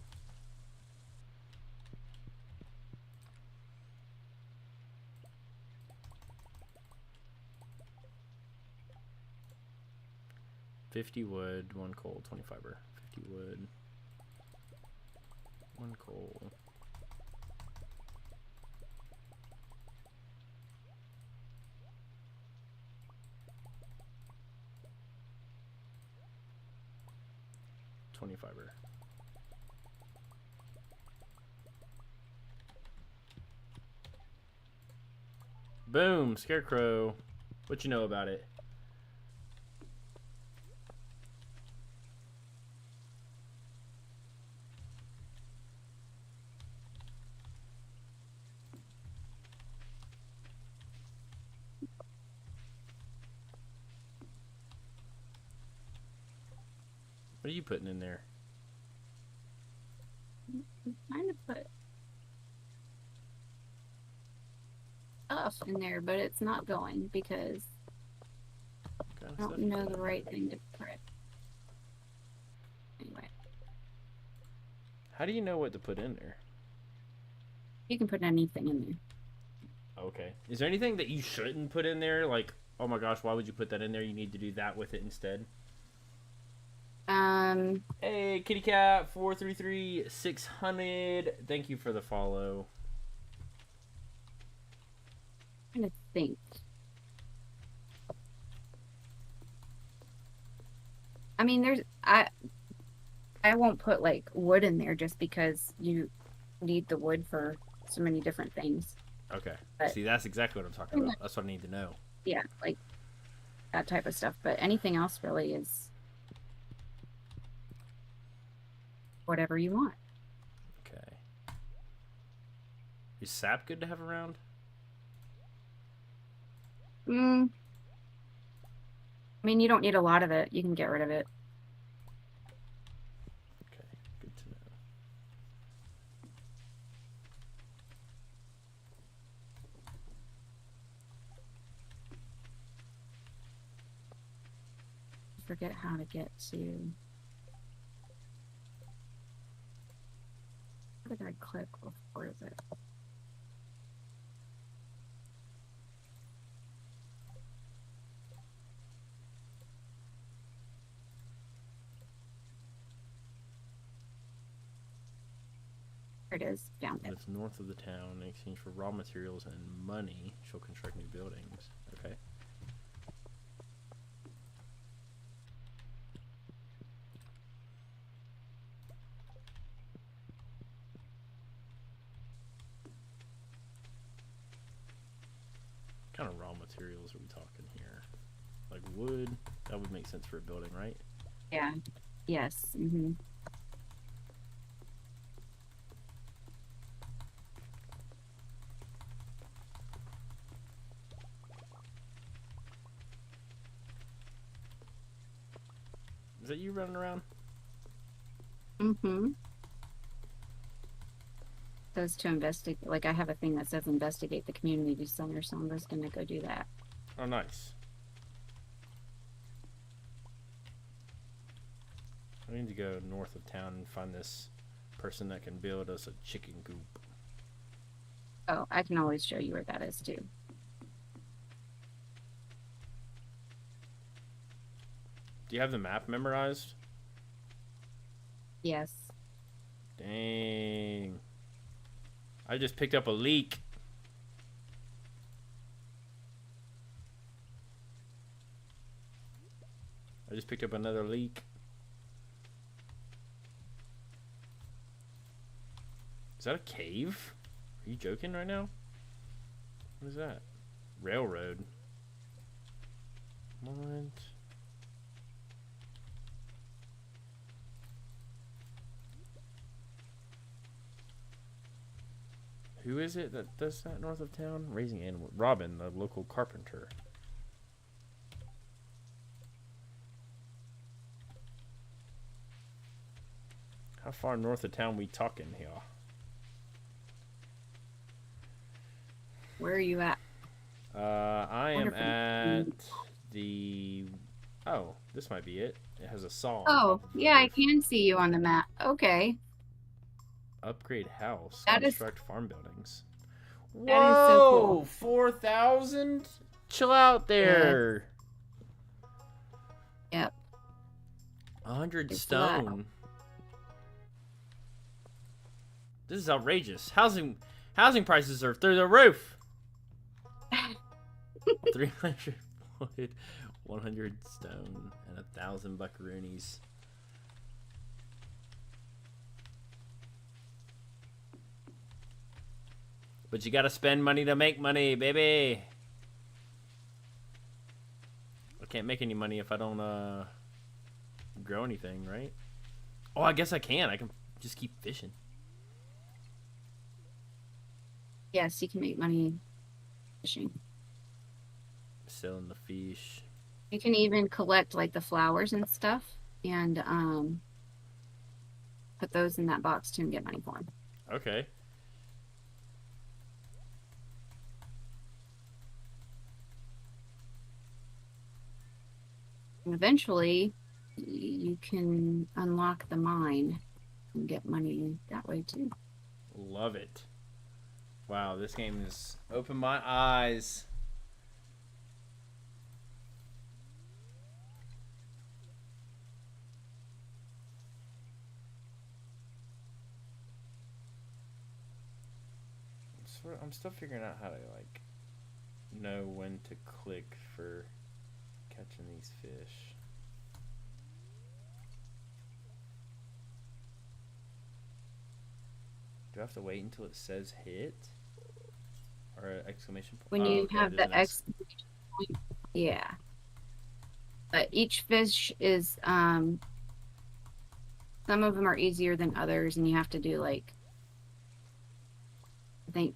$50 wood, 1 coal, 20 fiber. 50 wood, 1 coal. $20 fiber. Boom, Scarecrow. What you know about it? What are you putting in there? I'm trying to put stuff in there, but it's not going because I don't know the right thing to put. Anyway, How do you know what to put in there? you can put anything in there. Okay. Is there anything that you shouldn't put in there? Like, oh my gosh, why would you put that in there? You need to do that with it instead. Hey, Kitty Cat 433 600. Thank you for the follow. I'm trying to think. I mean, I won't put like wood in there just because you need the wood for so many different things. Okay. But See, that's exactly what I'm talking about. That's what I need to know. yeah, like that type of stuff. But anything else really is whatever you want. Okay. Is sap good to have around? I mean, you don't need a lot of it. You can get rid of it. Okay, good to know. Forget how to get to. What did I click before it? There it is. Found it. Lives north of the town in exchange for raw materials and money. She'll construct new buildings. Okay. What kind of raw materials are we talking here? Like wood? That would make sense for a building, right? Yeah. Yes. Mm-hmm. Is that you running around? Mm-hmm. Says to investigate. Like I have a thing that says investigate the community center, so I'm just gonna go do that. Oh, nice. I need to go north of town and find this person that can build us a chicken coop. Oh, I can always show you where that is too. Do you have the map memorized? Yes. Dang. I just picked up a leak. I just picked up another leak. Is that a cave? Are you joking right now? What is that? Railroad. What? Who is it that does that north of town? Raising animals. Robin, the local carpenter. How far north of town we talking here? Where are you at? I am at the... Oh, this might be it. It has a saw. Oh, yeah, I can see you on the map. Okay. Upgrade house. That Construct farm buildings. That is so cool. 4,000? Chill out there. Yep. 100 It's stone. This is outrageous. Housing prices are through the roof. 300 wood, 100 stone, and 1,000 buckaroonies. But you gotta spend money to make money, baby. I can't make any money if I don't grow anything, right? Oh, I guess I can. I can just keep fishing. Yes, you can make money fishing. Selling the fish. You can even collect like the flowers and stuff and put those in that box too and get money for them. Okay. And eventually you can unlock the mine and get money that way too. Love it. Wow, this game has opened my eyes. I'm still figuring out how to like know when to click for catching these fish. Do I have to wait until it says hit? Or an exclamation point? When you have the exclamation point, yeah. But each fish is some of them are easier than others, and you have to do like I think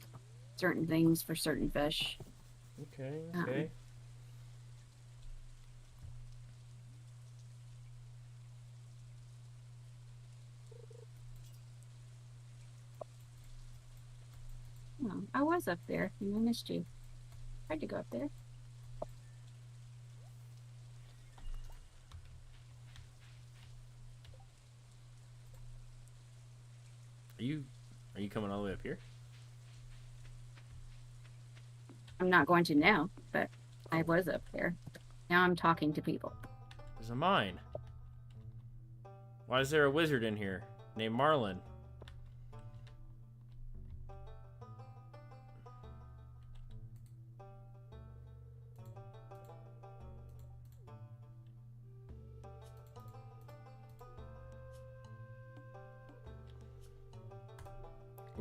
certain things for certain fish. Okay. Oh, I was up there and I missed you. Tried to go up there. Are you coming all the way up here? I'm not going to now, but I was up there. Now I'm talking to people. There's a mine. Why is there a wizard in here named Marlin?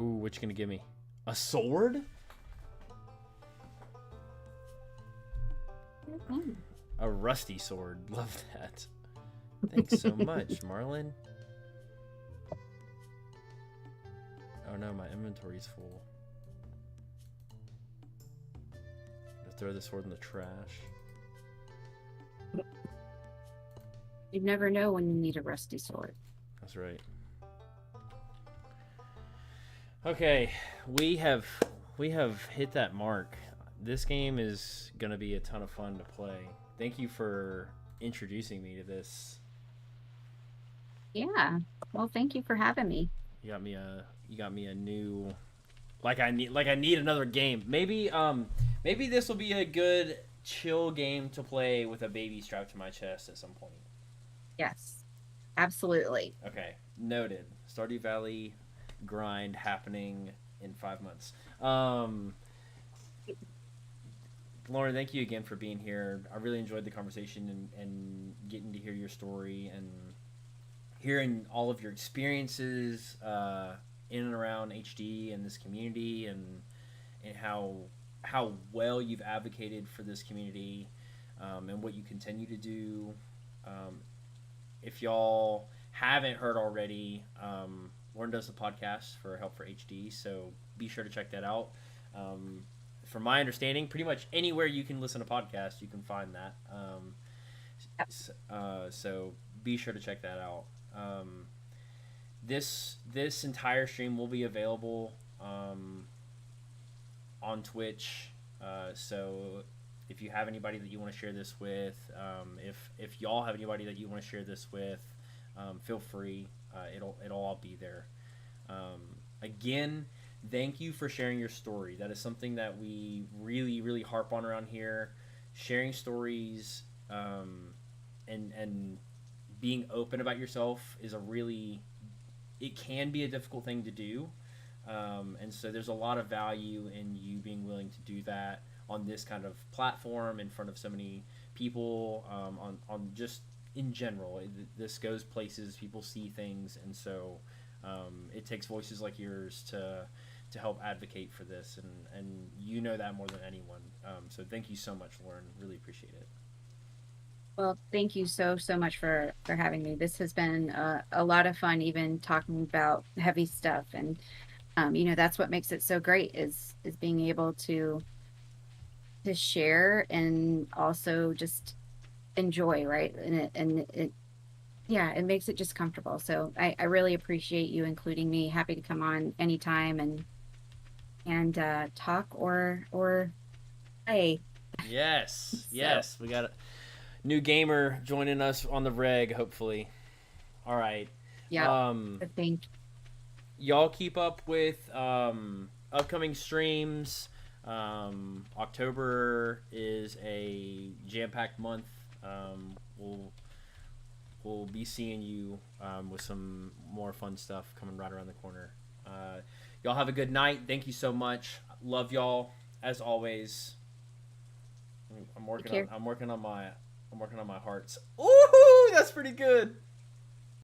Ooh, what you gonna give me? A sword? Mm. A rusty sword. Love that. Thanks so much, Marlon. Oh no, my inventory's full. I'll throw the sword in the trash. You never know when you need a rusty sword. That's right. Okay, we have hit that mark. This game is gonna be a ton of fun to play. Thank you for introducing me to this. Yeah. Well, thank you for having me. You got me a new I need another game. Maybe this will be a good chill game to play with a baby strapped to my chest at some point. Yes, absolutely. Okay, noted. Stardew Valley grind happening in 5 months. Lauren, thank you again for being here. I really enjoyed the conversation and getting to hear your story and hearing all of your experiences in and around HD and this community and how well you've advocated for this community and what you continue to do. If y'all haven't heard already, Lauren does the podcast for Help for HD, so be sure to check that out. From my understanding, pretty much anywhere you can listen to podcasts, you can find that. So be sure to check that out. This entire stream will be available on Twitch. So if you have anybody that you want to share this with, if y'all have anybody that you want to share this with, feel free. It'll all be there. Again, thank you for sharing your story. That is something that we really harp on around here. Sharing stories and being open about yourself is it can be a difficult thing to do. And so there's a lot of value in you being willing to do that on this kind of platform in front of so many people, on just in general. This goes places, people see things, and so it takes voices like yours to help advocate for this, and you know that more than anyone. So thank you so much, Lauren. Really appreciate it. Well, thank you so much for having me. This has been a lot of fun, even talking about heavy stuff, and that's what makes it so great is being able to share and also just enjoy, right? And it yeah, it makes it just comfortable. So I really appreciate you including me. Happy to come on anytime and talk or play. Yes, So yes, we got a new gamer joining us on the reg. Hopefully, all right. yeah, Um, I think y'all keep up with upcoming streams. October is a jam-packed month. We'll be seeing you with some more fun stuff coming right around the corner. Y'all have a good night. Thank you so much. Love y'all as always. I'm working on my hearts. Ooh, that's pretty good.